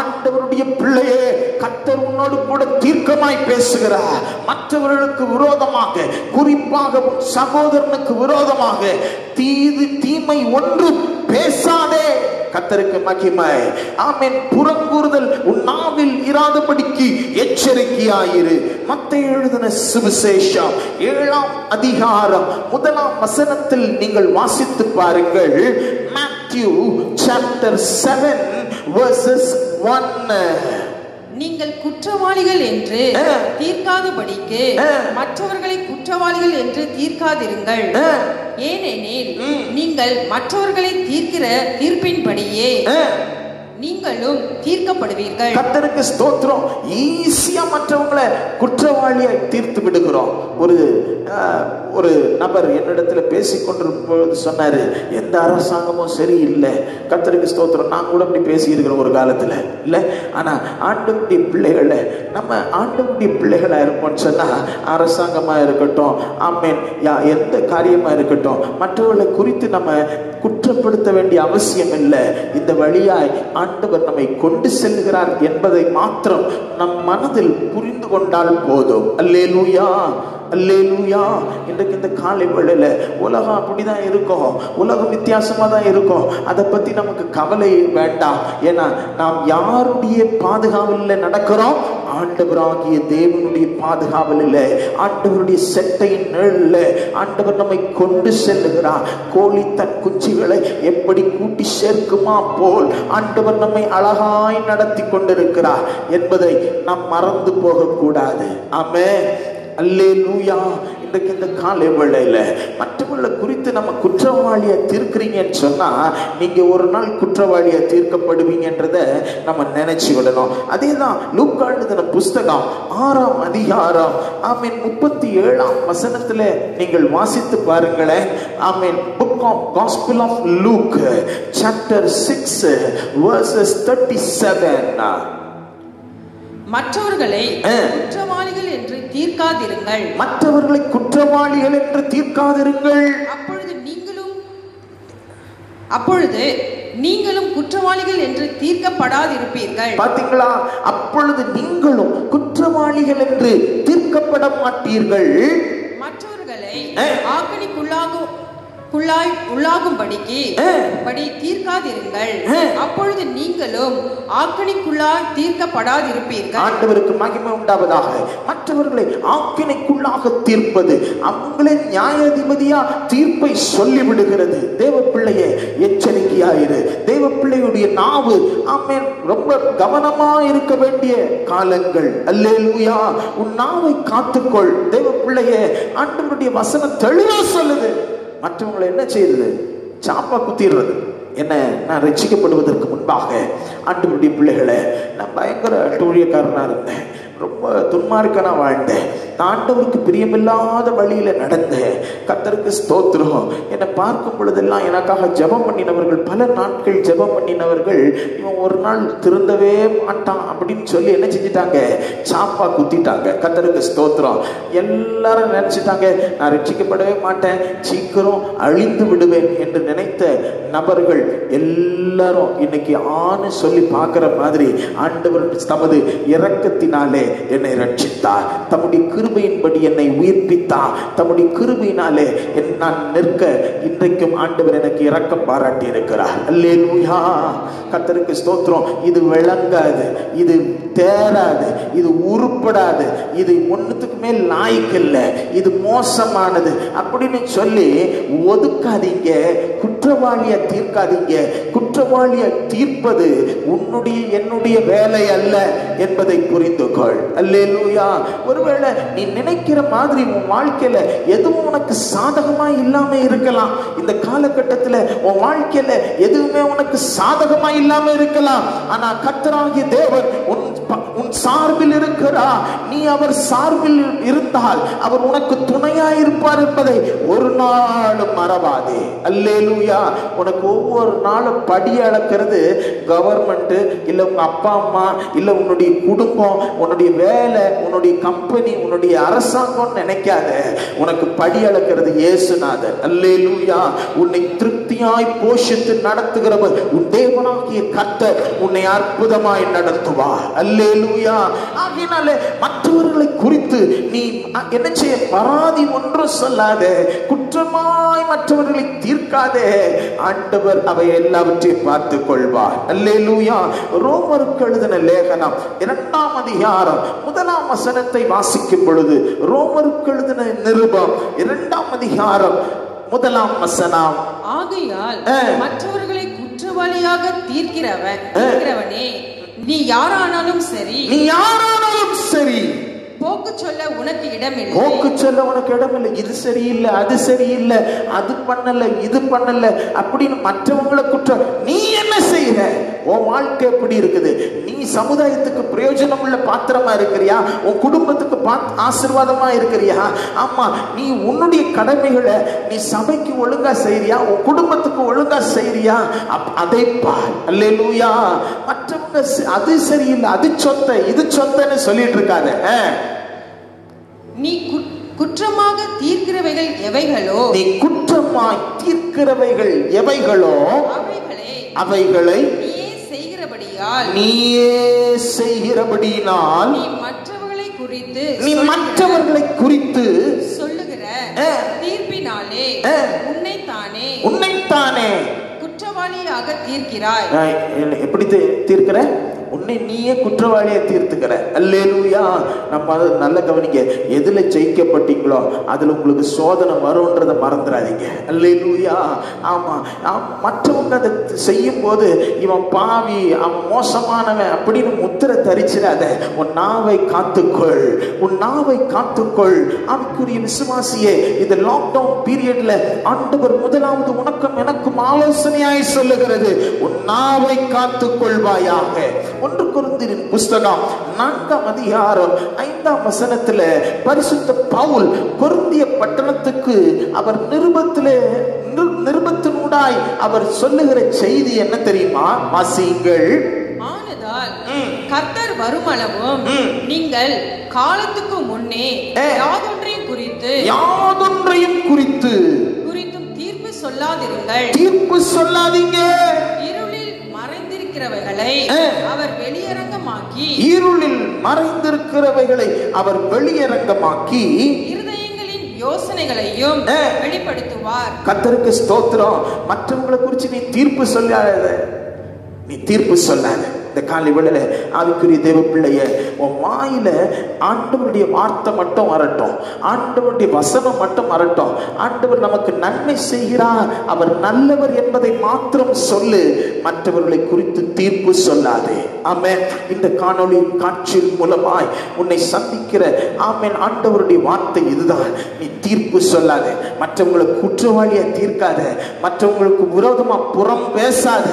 ஆண்டவருடைய பிள்ளையே, கர்த்தர் உன்னோடு கூட தீர்க்கமாய் பேசுகிறார். மற்றவர்களுக்கு விரோதமாக, குறிப்பாக சகோதரனுக்கு விரோதமாக தீமை ஒன்றும் பேசாதே. கர்த்தருக்கு மகிமை. ஆமென். புறங்கூறுதல் உன் நாவில் இராதபடிக்கு எச்சரிக்கையாயிரு. மத்தேயு எழுதின சுவிசேஷம் 7ஆம் அதிகாரம் 1ஆம் வசனத்தில் நீங்கள் வாசித்து பாருங்கள். Matthew chapter 7 verses 1. நீங்கள் குற்றவாளிகள் என்று தீர்க்காதபடிக்கு மற்றவர்களை குற்றவாளிகள் என்று தீர்க்காதிருங்கள். ஏனெனில் நீங்கள் மற்றவர்களை தீர்க்கிற தீர்ப்பின்படியே நீங்களும் தீர்க்கப்படுவீர்கள். கர்த்தருக்கு ஸ்தோத்திரம். ஈஸியா மற்றவங்களை குற்றவாளியை தீர்த்து விடுகிறோம். ஒரு நபர் என்னிடத்துல பேசிக்கொண்டிருப்பது சொன்னாரு, எந்த அரசாங்கமும் சரியில்லை. கர்த்தருக்கு ஸ்தோத்திரம். நான் கூட அப்படி பேசி இருக்கிறோம் ஒரு காலத்துல, இல்ல? ஆனா ஆண்டவருடைய பிள்ளைகளை, நம்ம ஆண்டவருடைய பிள்ளைகளா இருப்போம்னு சொன்னா, அரசாங்கமா இருக்கட்டும், ஆமென், எந்த காரியமா இருக்கட்டும், மற்றவர்களை குறித்து நம்ம குற்றப்படுத்த வேண்டிய அவசியம் இல்லை. இந்த வழியாய் ஆண்டவர் நம்மை கொண்டு செல்கிறார் என்பதை மாத்திரம் நம் மனதில் புரிந்து கொண்டால் போதும். அல்லேலூயா. அல்லேலூயா. இன்றைக்கு இந்த காலை வேளையில உலகம் அப்படிதான் இருக்கும், உலகம் வித்தியாசமா தான் இருக்கும். அதை பத்தி நமக்கு கவலை வேண்டாம். ஏன்னா நாம் யாருடைய பாதுகாவலில் நடக்கிறோம்? ஆண்டவராகிய தேவனுடைய பாதுகாவலில், ஆண்டவருடைய செட்டையின் நிழலில் ஆண்டவர் நம்மை கொண்டு செல்லுகிறார். கோழி தன் குஞ்சுகளை எப்படி கூட்டி சேர்க்குமா போல் ஆண்டவர் நம்மை அழகாய் நடத்தி கொண்டிருக்கிறார் என்பதை நாம் மறந்து போகக்கூடாது. ஆமென். அல்லேலூயா. இன்றைக்கு இந்த காலை வேளையில மற்றவர்களை குறித்து நம்ம குற்றவாளியை தீர்க்கிறீங்கன்னு சொன்னா, நீங்க ஒரு நாள் குற்றவாளியை தீர்க்கப்படுவீங்கன்றதை நம்ம நினைச்சு விடணும். அதேதான் லூக்கா எழுதின புஸ்தகம் 6ஆம் அதிகாரம் 37ஆம் வசனத்துல நீங்கள் வாசித்து பாருங்களேன். Amen. Book of gospel of Luke chapter 6 verses 37. மற்றவர்களை குற்றவாளிகள் என்று தீர்க்காதிருங்கள். மற்றவர்களை குற்றவாளிகள் என்று தீர்க்காதிருங்கள். அப்பொழுது நீங்களும் குற்றவாளிகள் என்று தீர்க்கப்படாதிருப்பீர்கள். பாத்தீங்களா? அப்பொழுது நீங்களும் குற்றவாளிகள் என்று தீர்க்கப்பட மாட்டீர்கள். மற்றவர்களை உள்ளாகும்படிக்கு தீர்க்காதிருங்கள். அப்பொழுது நீங்களும் ஆக்கினைக்குள்ளாய் தீர்க்கப்படாதிருப்பீர்கள். ஆண்டவருக்கு மகிமை உண்டாவதாக. மற்றவர்களை ஆக்கினைக்குள்ளாக தீர்ப்பது அவங்களே நியாயாதிபதியா தீர்ப்பை சொல்லிவிடுகிறது. தேவ பிள்ளையே, எச்சரிக்கையாயிரு. தேவ பிள்ளையுடைய நாவு ஆமென் ரொம்ப கவனமா இருக்க வேண்டிய காலங்கள். அல்லேலூயா. உன் நாவை காத்துக்கொள். தேவ பிள்ளையே, ஆண்டவருடைய வசனம் தெளிவா சொல்லுது. மற்றவங்களை என்ன செய்யுது? சாப்பா குத்திடுறது. என்ன? நான் ரட்சிக்கப்படுவதற்கு முன்பாக ஆண்டவருடைய பிள்ளைகளை, நான் பயங்கர டூழியக்காரனா இருந்தேன், ரொம்ப துன்மார்க்கனா வாழ்ந்தேன், ஆண்டவருக்கு பிரியமில்லாத வழியில நடந்தேன். கர்த்தருக்கு ஸ்தோத்திரம். என்னை பார்க்கும் பொழுதெல்லாம் எனக்காக ஜெபம் பண்ணினவர்கள், பல நாட்கள் ஜெபம் பண்ணினவர்கள், இவன் ஒரு நாள் திருந்தவே மாட்டான் அப்படின்னு சொல்லி என்ன செஞ்சிட்டாங்க? சாப்பா குத்திட்டாங்க. கர்த்தருக்கு ஸ்தோத்திரம். எல்லாரும் நினைச்சிட்டாங்க, நான் ரட்சிக்கப்படவே மாட்டேன், சீக்கிரம் அழிந்து விடுவேன் என்று நினைத்த நபர்கள் எல்லாரும் இன்னைக்கு ஆணு சொல்லி பார்க்கிற மாதிரி ஆண்டவர் தமது இரக்கத்தினாலே என்னை ரட்சித்தார், தம்முடைய கிருபையின்படி என்னை உயிர்ப்பித்தார், தம்முடைய கிருபையினாலே நான் நிற்க இன்றைக்கும் ஆண்டவர் எனக்கு இரக்கம் பாராட்டி இருக்கிறார். அல்லேலூயா, கர்த்தருக்கு ஸ்தோத்திரம். இது விளங்காது, இது தேராது, இது உருப்படாது, இது ஒண்ணுத்துக்கு மேல் லாய்க்கு இல்லை, இது மோசமானது அப்படின்னு சொல்லி ஒதுக்காதீங்க. குற்றவாளியை தீர்க்காதீங்க. குற்றவாளியை தீர்ப்பது உன்னுடைய என்னுடைய வேலை அல்ல என்பதை புரிந்து கொள். அல்லேலூயா. ஒருவேளை நீ நினைக்கிற மாதிரி உன் வாழ்க்கையில எதுவும் உனக்கு சாதகமா இல்லாம இருக்கலாம். இந்த காலகட்டத்தில் உன் வாழ்க்கையில எதுவுமே உனக்கு சாதகமா இல்லாம இருக்கலாம். ஆனா கர்த்தராகிய தேவன் உன் சார்பில் இருக்கிறார். நீ அவர் சார்பில் இருந்தால் அவர் உனக்கு துணையா இருப்பார் என்பதை ஒரு நாளும் மறவாதே. அல்லேலூயா. உனக்கு ஒவ்வொரு நாளும் படி அளக்கிறது கவர்மெண்ட் இல்ல உங்க அப்பா அம்மா இல்ல உன்னுடைய குடும்பம், உன்னுடைய வேலை, உன்னுடைய கம்பெனி, உன்னுடைய அரசாங்கம் நினைக்காத. உனக்கு படி அளக்கிறது இயேசுநாதர். அல்லேலூயா. உன்னை திருப்தியாய் போஷித்து நடத்துகிறவர் உன் தேவனாகிய கர்த்தர் உன்னை அற்புதமாய் நடத்துவார். அல்லேலூயா. ஆகையினாலே மற்றவர்களை குறித்து நீ என்ன செய்ய? பராதி ஒன்றும் சொல்லாத, குற்றமாய் மற்றவர்களை தீர்க்காதே. ஆண்டவர் அவை எல்லாவற்றையும் பார்த்துக் கொள்வார். அல்லேலூயா. ரோமருக்கு எழுதின லேகனம் 2ஆம் அதிகாரம் 1ஆம் வசனத்தை வாசிக்கும் பொழுது, ரோமருக்கு எழுதின நிருபம் 2ஆம் அதிகாரம் 1ஆம் வசனம், ஆகையால் மற்றவர்களை குற்றவாளியாக தீர்க்கிறவனே நீ யாரானாலும் சரி போக்கு சொல்ல உனக்கு இடமில்லை. போக்கு சொல்ல உனக்கு இடமில்லை. இது சரியில்லை, அது சரியில்லை, அது பண்ணல, இது பண்ணல அப்படின்னு மற்றவங்களை குற்றம். நீ என்ன செய்யற? உன் வாழ்க்கை எப்படி இருக்குது? நீ சமுதாயத்துக்கு பிரயோஜனம் உள்ள பாத்திரமா இருக்கிறியா? உன் குடும்பத்துக்கு ஆசீர்வாதமா இருக்கிறியா? ஆமா, நீ உன்னுடைய கடமைகளை நீ சபைக்கு ஒழுங்கா செய்யறியா? உன் குடும்பத்துக்கு ஒழுங்கா செய்யறியா? அதை பார். அல்லேலூயா. மற்றவங்க அது சரியில்லை, அது சொத்தை, இது சொத்தைன்னு சொல்லிட்டு இருக்காத. நீ குற்றமாக தீர்க்கிறவைகள் எவைகளோ, நீ குற்றமாய் தீர்க்கிறவைகள் எவைகளோ அவைகளை நீயே செய்கிறபடியால் நீ மற்றவர்களை குறித்து சொல்லுகிற தீர்ப்பினாலே உன்னைத்தானே குற்றவாளியாக தீர்க்கிறாய். எப்படி தீர்க்கிற? உன்னை நீயே குற்றவாளியை தீர்த்துக்கிற. அல்லேலூயா. நம்ம அதை நல்ல கவனிங்க. எதுல ஜெயிக்கப்பட்டீங்களோ அதுல உங்களுக்கு சோதனை வரும்ன்றதை மறந்துடாதீங்க. அல்லேலூயா. ஆமா, மற்றவங்க அதை செய்யும் போது இவன் பாவி, அவன் மோசமானவன் அப்படின்னு முத்திரை தரிச்சிடாத. உன் நாவை காத்துக்கொள், உன் நாவை காத்துக்கொள். ஆவிக்குரிய விசுவாசியே, இந்த லாக்டவுன் பீரியட்ல ஆண்டவர் முதலாவது உனக்கும் எனக்கும் ஆலோசனையாய் சொல்லுகிறது, உன் நாவை காத்துக்கொள்வாயாக. 1 கொரிந்தியரின் புஸ்தகம் 4ஆம் அதிகாரம் 5ஆம் வசனத்துல பரிசுத்த பவுல் கொரிந்திய பட்டணத்துக்கு அவர் நிருபத்தினூடாய் அவர் சொல்லுகிற செய்தி என்ன தெரியுமா? வாசியுங்கள். ஆனதால் கர்த்தர் வருமளவும் நீங்கள் காலத்துக்கு முன்னே யாதொன்றையும் குறித்து தீர்ப்பு சொல்லாதீங்க. அவர் மறைந்திருக்கிறவைகளை அவர் வெளியரங்கமாக்கி இருதயங்களின் யோசனைகளையும் வெளிப்படுத்துவார். கர்த்தருக்கு ஸ்தோத்திரம். மற்றவங்களை குறித்து நீ தீர்ப்பு சொல்லாத. இந்த காலை வேளையில ஆவிக்குரிய தேவ பிள்ளைய, உன் வாயில ஆண்டவருடைய வார்த்தை மட்டும் வரட்டும், ஆண்டவருடைய வசனம் மட்டும் வரட்டும். ஆண்டவர் நமக்கு நன்மை செய்கிறார், அவர் நல்லவர் என்பதை மாத்திரம் சொல்லு. மற்றவர்களை குறித்து தீர்ப்பு சொல்லாதே. ஆமென். இந்த காணொளி காட்சியின் மூலமாய் உன்னை சந்திக்கிற ஆமென் ஆண்டவருடைய வார்த்தை இதுதான். நீ தீர்ப்பு சொல்லாத, மற்றவங்களை குற்றவாளியா தீர்க்காத, மற்றவங்களுக்கு விரோதமா புறம் பேசாத.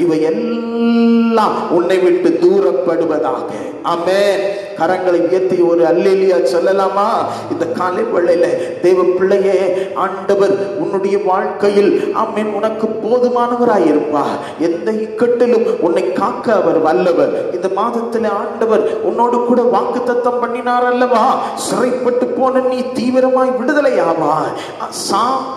இவை எல்லாம் உன்னை விட்டு தூரப்படுவதாக. ஆமென். கரங்களை உயர்த்தி ஒரு அல்லேலூயா சொல்லலாமா? இந்த காலை வேளையில தேவ பிள்ளையே, ஆண்டவர் உன்னுடைய வாழ்க்கையில் ஆமென் உனக்கு போதுமானவராய் இருப்பார். எந்த இக்கட்டிலும் உன்னை காக்க அவர் வல்லவர். இந்த மாதத்தில் ஆண்டவர் உன்னோடு கூட வாக்குத்தத்தம் பண்ணினார் அல்லவா? சிறைப்பட்டு போன நீ தீவிரமாய் விடுதலை ஆவாய்.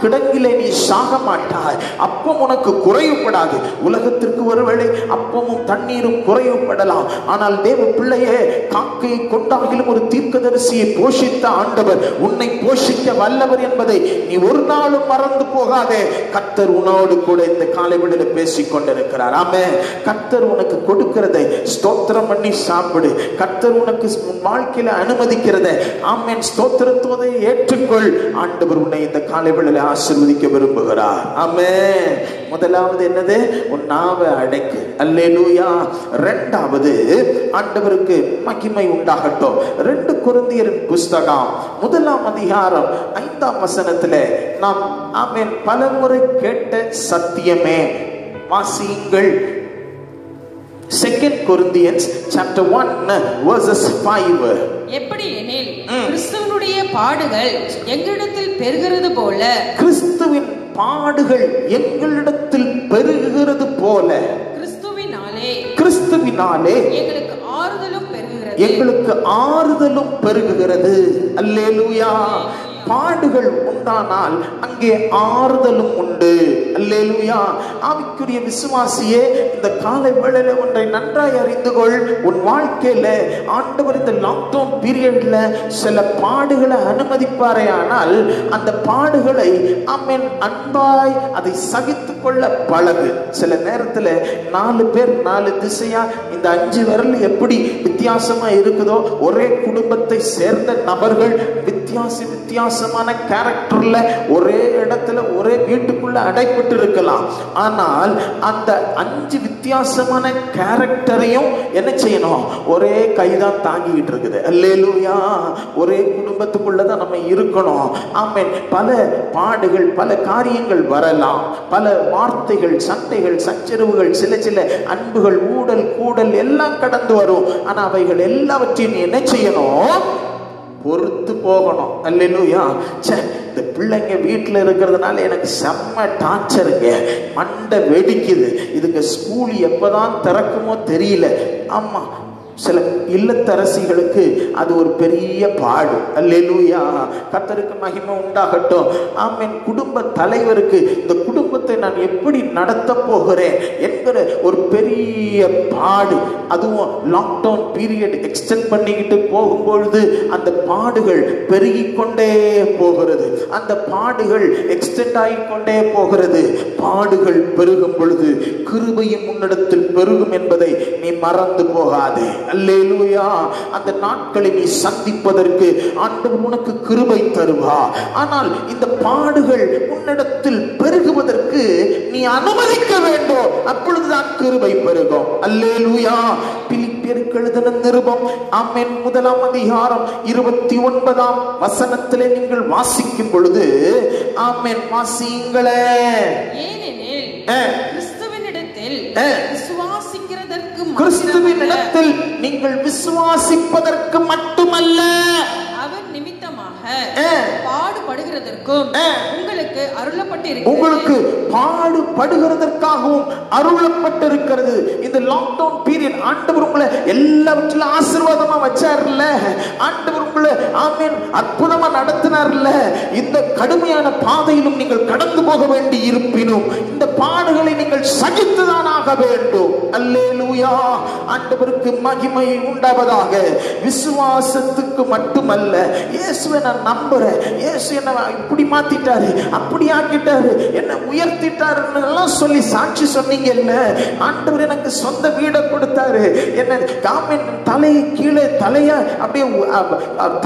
கிடங்கிலே நீ சாக மாட்டாய். அப்பம் உனக்கு குறைவுபடாது. உலகத்திற்கு ஒருவேளை அப்பமும் தண்ணீரும் குறைவுபடலாம். ஆனால் தேவ பிள்ளையே, காக்கையை கொண்டாகிலும் ஒரு தீர்க்கதரிசியை போஷித்த ஆண்டவர் உன்னை போஷிக்க வல்லவர் என்பதை நீ ஒரு நாளும் மறந்து போகாதே. கர்த்தர் உன்னோடு கூட இந்த காலை வேளையில பேசிக் கொண்டிருக்கிறார். ஆமென். கர்த்தர் உனக்கு கொடுக்கிறதை ஸ்தோத்திரம் பண்ணி சாப்பிடு. கர்த்தர் உனக்கு வாழ்க்கையில அனுமதிக்கிறதை ஆமென் ஸ்தோத்திரத்தோடு ஏற்றுக்கொள். ஆண்டவர் உன்னை இந்த காலை வேளையில ஆசீர்வதிக்க விரும்புகிறார். ஆமென். முதலாவது என்னது? உன் நாவை அடக்கு. அல்லேலூயா. இரண்டாவது, ஆண்டவருக்கு மகிமை உண்டாகட்டும். 2 கொரிந்தியரின் புஸ்தகம் 1ஆம் அதிகாரம் 5ஆம் வசனத்திலே நாம் ஆமென் பலமுறை கேட்ட சத்தியமே வாசியுங்கள். 2 Corinthians chapter 1 verses 5. எப்படி எனில் கிறிஸ்துவினுடைய பாடுகள் எங்களிடத்தில் பெருகிறது போல, கிறிஸ்துவின் பாடுகள் எங்களிடத்தில் பெருகிறது போல, கிறிஸ்துவினாலே எங்களுக்கு ஆறுதலும் பெருகுகிறது. அல்லேலூயா. பாடுகள் உண்டானால் அங்கே ஆறுதலும் உண்டு. அல்லேலூயா. ஆவிக்குரிய விசுவாசியே, இந்த காலை வேளையில ஒன்றை நன்றாய் அறிந்து கொள். உன் வாழ்க்கையில ஆண்டவர் இந்த லாக்டவுன் பீரியட்ல சில பாடுகளை அனுமதிப்பாரே, ஆனால் அந்த பாடுகளை ஆமென் அன்பாய் அதை சகித்துக் கொள்ள பழகு. சில நேரத்துல 4 பேர் 4 திசையா இந்த 5 விரல் எப்படி வித்தியாசமா இருக்குதோ, ஒரே குடும்பத்தை சேர்ந்த நபர்கள் வித்தியாசமான கேரக்டர்ல ஒரே இடத்துல ஒரே வீட்டுக்குள்ள அடைப்பட்டு இருக்கலாம். ஆனால் அந்த 5 வித்தியாசமான கேரக்டரையும் என்ன செய்யணும்? ஒரே கைதான் தாங்கிட்டு இருக்குது. அல்லேலூயா. ஒரே குடும்பத்துக்குள்ளதான் நம்ம இருக்கணும். ஆமென். பல பாடுகள், பல காரியங்கள் வரலாம், பல வார்த்தைகள், சண்டைகள், சச்சரவுகள், சில அன்புகள், ஊடல் கூடல் எல்லாம் கடந்து வரும். ஆனா அவைகள் எல்லாவற்றையும் நீ என்ன செய்யணும்? பொறுத்து போகணும். அல்லேலூயா. இந்த பிள்ளைங்க வீட்டில் இருக்கிறதுனால எனக்கு செம்ம டார்ச்சருங்க, மண்டை வெடிக்குது, இதுங்க ஸ்கூல் எப்பதான் திறக்குமோ தெரியல. ஆமா, சில இல்லத்தரசிகளுக்கு அது ஒரு பெரிய பாடு. அல்லேலூயா. கர்த்தருக்கு மகிமை உண்டாகட்டும். ஆமென். குடும்ப தலைவருக்கு இந்த குடும்பத்தை நான் எப்படி நடத்த போகிறேன் என்கிற ஒரு பெரிய பாடு. அதுவும் லாக்டவுன் பீரியட் எக்ஸ்டெண்ட் பண்ணிக்கிட்டு போகும்பொழுது அந்த பாடுகள் பெருகிக்கொண்டே போகிறது. அந்த பாடுகள் எக்ஸ்டெண்ட் ஆகிக்கொண்டே போகிறது. பாடுகள் பெருகும் பொழுது கிருபையும் உன்னிடத்தில் பெருகும் என்பதை நீ மறந்து போகாதே. அல்லேலூயா. அந்த நாட்களை நீ சந்திப்பதற்கு ஆண்டவர் உனக்கு கிருபை தருவார். ஆனால் இந்த பாடுகள் உன்னிடத்தில் பெருகுவதற்கு நீ அனுமதிக்க வேண்டும். அப்பொழுதுதான் கிருபை பெருகும். அல்லேலூயா. பிலிப்பியருக்கு எழுதின நிருபம் ஆமென் 1ஆம் அதிகாரம் 29ஆம் வசனத்திலே நீங்கள் வாசிக்கும் பொழுது ஆமென் வாசியுங்களே. ஏனெனில் கிறிஸ்துவினிடத்தில் நீங்கள் விசுவாசிப்பதற்கு மட்டுமல்ல, அவர் நிமித்தமாக பாடுபடுகிறதற்கும் உங்களுக்கு பாடுபடுகிறதற்காகவும் அருளப்பட்டிருக்கிறது. இந்த லாக்டவுன் பீரியட் ஆண்டவர் உங்களை எல்லாவற்றிலும் ஆசீர்வாதமா வச்சார்ல, ஆண்டவர் உங்களை ஆமென் அற்புதமா நடத்தினார்ல. இந்த கடுமையான பாதையிலும் நீங்கள் கடந்து போக வேண்டி இருப்பினும் இந்த பாடுகளை நீங்கள் சகித்துதான் ஆக வேண்டும். அல்லேலூயா. ஆண்டவருக்கு மகிமை உண்டாவதாக. விசுவாசத்துக்கு மட்டுமல்ல, இயேசுவை நான் நம்புறேன், இயேசு என்ன இப்படி மாத்திட்டாரு, அப்படி ஆக்கிட்டாரு, என்ன உயர்த்திட்டாருன்னு எல்லாம் சொல்லி சாட்சி சொன்னீங்கல்ல. ஆண்டவர் எனக்கு சொந்த வீடை கொடுத்தாரு, என்ன காமின் தலையை கீழே தலைய அப்படியே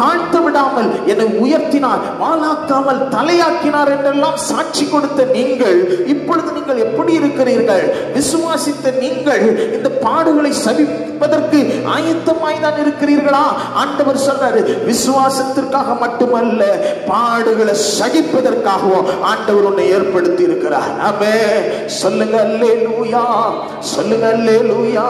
தாழ்த்த விடாமல் என்னை உயர்த்தினார், வாளாக்காமல் தலையாக்கினார் என்றெல்லாம் சாட்சி கொடுத்த நீங்கள் இப்பொழுது நீங்கள் எப்படி இருக்கிறீர்கள்? விசுவாசித்த நீங்கள் இந்த பாடுகளை சகிப்பதற்கு ஆயத்தமாய் தான் இருக்கிறீர்களா? ஆண்டவர் சொல்றாரு, விசுவாசத்திற்காக மட்டுமல்ல, பாடுகளை சகிப்பதற்காகவும் ஆண்டவர் உன்னை ஏற்படுத்தி இருக்கிறார். ஆமென். சொல்லுங்க அல்லேலூயா. சொல்லுங்க அல்லேலூயா.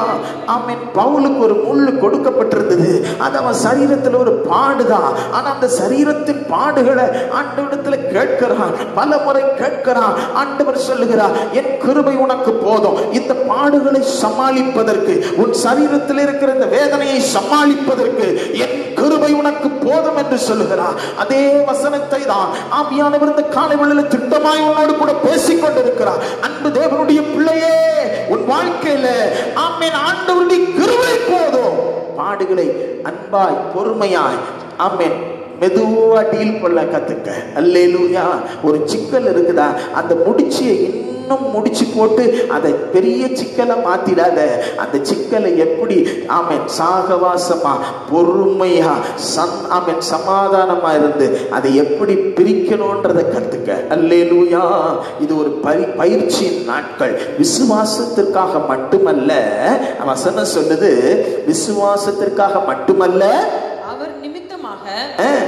ஆமென். பவுலுக்கு ஒரு முள்ளு கொடுக்கப்பட்டிருந்தது. அது அவன் சரீரத்தில் ஒரு பாடுதான். ஆனா அந்த சரீரத்தின் பாடுகளை ஆண்டவரிடத்துல கேட்கிறான், பல முறை கேட்கிறான். ஆண்டவர் சொல்லுகிறார், என் கிருபை உனக்கு போதும். இந்த பாடுகளை சமாளிப்பதற்கு, உன் சரீரத்தில் இருக்கிற இந்த வேதனையை சமாளிப்பதற்கு என் கிருபை உனக்கு போதும் என்று சொல்லுகிறார். அதே வசனத்தை தான் ஆவியானவர் இந்த காலை வேளையில திட்டமாய் உன்னோடு கூட பேசிக் கொண்டிருக்கிறார். அன்பு தேவனுடைய பிள்ளையே, உன் வாழ்க்கையில ஆமென் ஆண்டவருடைய கிருபை போதும். பாடுகளை அன்பாய் பொறுமையாய் ஆமென் மெதுவா டீல் பண்ண கத்துக்க. அல்லேலூயா. ஒரு சிக்கல் இருக்குதா, அந்த முடிச்சியை இன்னும் முடிச்சு போட்டு அதை பெரிய சிக்கலை மாத்திடாத. அந்த சிக்கலை எப்படி ஆமென் சாகவாசமா பொறுமையா ஆமென் சமாதானமா இருந்து அதை எப்படி பிரிக்கணும்ன்றதை கத்துக்க. அல்லேலூயா. இது ஒரு பயிற்சியின் நாட்கள். விசுவாசத்திற்காக மட்டுமல்ல, வசனம் சொல்லுது, விசுவாசத்திற்காக மட்டுமல்ல, அவர் நிமித்தமாக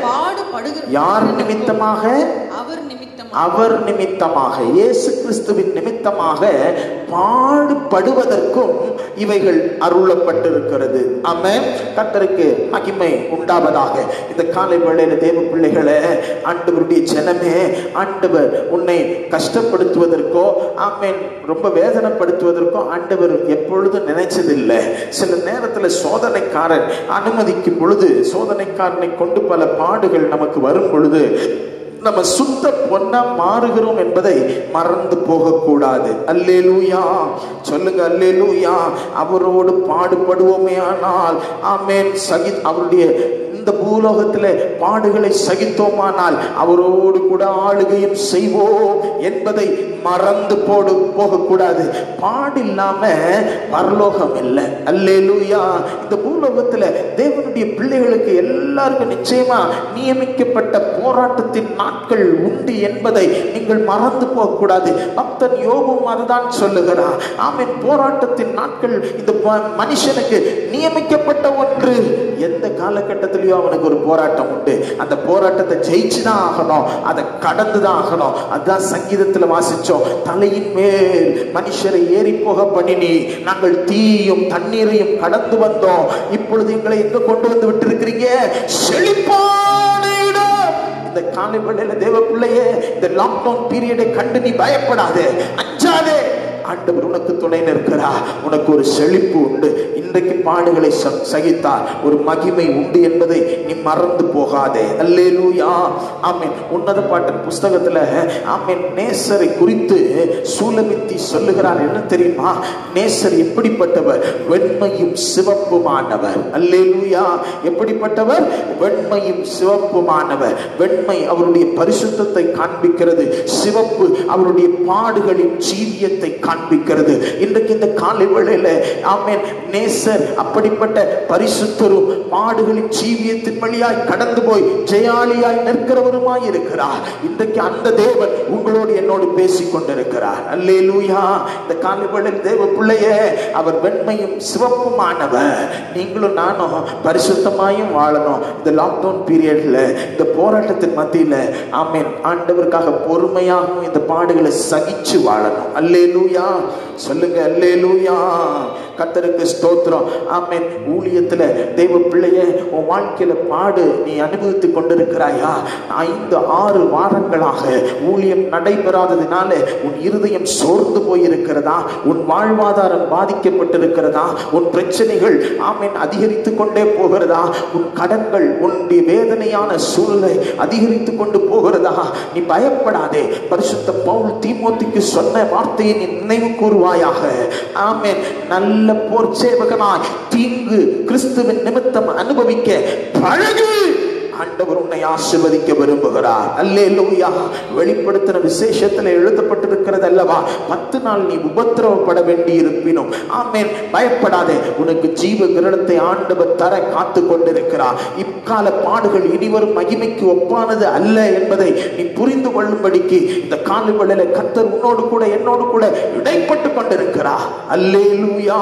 பாடுபடுகிறார். யார் நிமித்தமாக? அவர் நிமித்தமாக, இயேசு கிறிஸ்துவின் நிமித்தமாக பாடுபடுவதற்கும் இவைகள் அருளப்பட்டிருக்கிறது. ஆமென். கர்த்தருக்கு மகிமை உண்டாவதாக. இந்த காலை வேளையில தேவ பிள்ளைகளே, ஆண்டவருடைய ஜனமே, ஆண்டவர் உன்னை கஷ்டப்படுத்துவதற்கோ ஆமென் ரொம்ப வேதனைப்படுத்துவதற்கோ ஆண்டவர் எப்பொழுதும் நினைச்சதில்லை. சில நேரத்துல சோதனைக்காரன் அனுமதிக்கும் பொழுது, சோதனைக்காரனை கொண்டு பல பாடுகள் நமக்கு வரும் பொழுது நம்ம சுத்த பொன்னா மாறுகிறோம் என்பதை மறந்து போகக்கூடாது. அல்லேலூயா. சொல்லுங்க அல்லேலூயா. அவரோடு பாடுபடுவோமே ஆனால் ஆமென் அவருடைய இந்த பூலோகத்திலே பாடுகளை சகித்தோமானால் அவரோடு கூட ஆளுகையும் செய்வோம் என்பதை மறந்து போகக்கூடாது. பாடு இல்லாம பரலோகம் இல்லை. அல்லேலூயா. இந்த பூலோகத்துல தேவனுடைய பிள்ளைகளுக்கு எல்லாருக்கும் நிச்சயமா நியமிக்கப்பட்ட போராட்டத்தின் நாட்கள் உண்டு என்பதை நீங்கள் மறந்து போகக்கூடாது. பக்தன் யோபும் அதுதான் சொல்லுகிறார். ஆமென். போராட்டத்தின் நாட்கள் இந்த மனுஷனுக்கு நியமிக்கப்பட்ட ஒன்று. எந்த காலகட்டத்திலேயோ அவனுக்கு ஒரு போராட்டம் உண்டு. அந்த போராட்டத்தை ஜெயிச்சுதான் ஆகணும், அதை கடந்துதான் ஆகணும். அதான் சங்கீதத்துல வாசிச்சோம், தலையின் மேல் மனுஷரை ஏறி போக பண்ணினி, நாங்கள் தீயும் தண்ணீரையும் கடந்து வந்தோம், இப்பொழுது எங்களை எங்க கொண்டு வந்து விட்டு இருக்கிறீங்க? செழிப்பான இடம். இந்த காலை வேளையில தேவ பிள்ளையே, இந்த லாக்டவுன் பீரியடை கண்டு நீ பயப்படாதே, அஞ்சாதே. ஆண்டவர் உனக்கு துணை நிற்கிறார். உனக்கு ஒரு செழிப்பு உண்டு. இன்றைக்கு பாடுகளை சகித்தார் ஒரு மகிமை உண்டு என்பதை நீ மறந்து போகாதே. அல்லேலூயா. ஆமென். உன்னத பாட்டின் புஸ்தகத்துல ஆமென் நேசரை குறித்து சூலமித்தி சொல்லுகிறார். என்ன தெரியுமா? நேசர் எப்படிப்பட்டவர்? வெண்மையும் சிவப்புமானவர். அல்லேலூயா. எப்படிப்பட்டவர்? வெண்மையும் சிவப்புமானவர். வெண்மை அவருடைய பரிசுத்தத்தை காண்பிக்கிறது, சிவப்பு அவருடைய பாடுகளின் ஜீவியத்தை காண்பிக்கிறது. இன்றைக்கு இந்த காலை வேளையில ஆமென் நேசர் அப்படிப்பட்ட பரிசுத்தரும் பாடுகளின் ஜீவியத்தின் வழியாய் கடந்து போய் ஜெயாலியாய் நிற்கிறவருமாய் இருக்கிறார். இன்றைக்கு அந்த தேவன் உங்களோடு என்னோடு பேசிக் கொண்டிருக்கிறார். அல்லேலூயா. இந்த காலை வேளையில் தேவ பிள்ளையே, அவர் வெண்மையும் சிவப்புமானவர். நீங்களும் நானும் பரிசுத்தமாயும் வாழணும். இந்த லாக்டவுன் பீரியட்ல, இந்த போராட்டத்தின் மத்தியில ஆமென் ஆண்டவருக்காக பொறுமையாகவும் இந்த பாடுகளை சகிச்சு வாழணும். அல்லேலூயா. சொல்லுங்க அல்லேலூயா. கர்த்தருக்கு ஸ்தோத்திரம். ஆமென். ஊழியத்துல தேவ பிள்ளையே, உன் வாழ்க்கையில பாடு நீ அனுபவித்துக் கொண்டிருக்கிறாயா? 5-6 வாரங்களாக ஊழியம் நடைபெறாததினால உன் இருதயம் சோர்ந்து போயிருக்கிறதா? உன் வாழ்வாதாரம் பாதிக்கப்பட்டிருக்கிறதா? உன் பிரச்சனைகள் ஆமென் அதிகரித்து கொண்டே போகிறதா? உன் கடன்கள், உன்னுடைய வேதனையான சூழ்நிலை அதிகரித்து கொண்டு போகிறதா? நீ பயப்படாதே. பரிசுத்த பவுல் தீமோத்தேயுக்கு சொன்ன வார்த்தையை நீ நினைவு கூறுவாயாக. ஆமென். நல்ல போர் சேவகனாய் தீங்கு கிறிஸ்துவின் நிமித்தம் அனுபவிக்க பழகு. ஆண்டவர் உன்னை ஆசீர்வதிக்க விரும்புகிறார். அல்லேலூயா. வெளிப்படுத்தின விசேஷத்தில் எழுதப்பட்டிருக்கிறது அல்லவா, 10 நாள் நீ உபத்திரவப்பட வேண்டி இருப்பினும் ஆமென் பயப்படாதே, உனக்கு ஜீவ கிரீடத்தை ஆண்டவர் தர காத்து கொண்டிருக்கிறார். இக்கால பாடுகள் இனிவரும் மகிமைக்கு ஒப்பானது அல்ல என்பதை நீ புரிந்து கொள்ளும்படிக்கு இந்த காலவெளியில கர்த்தர் உன்னோடு கூட என்னோடு கூட இடைப்பட்டு கொண்டிருக்கிறார். அல்லேலூயா.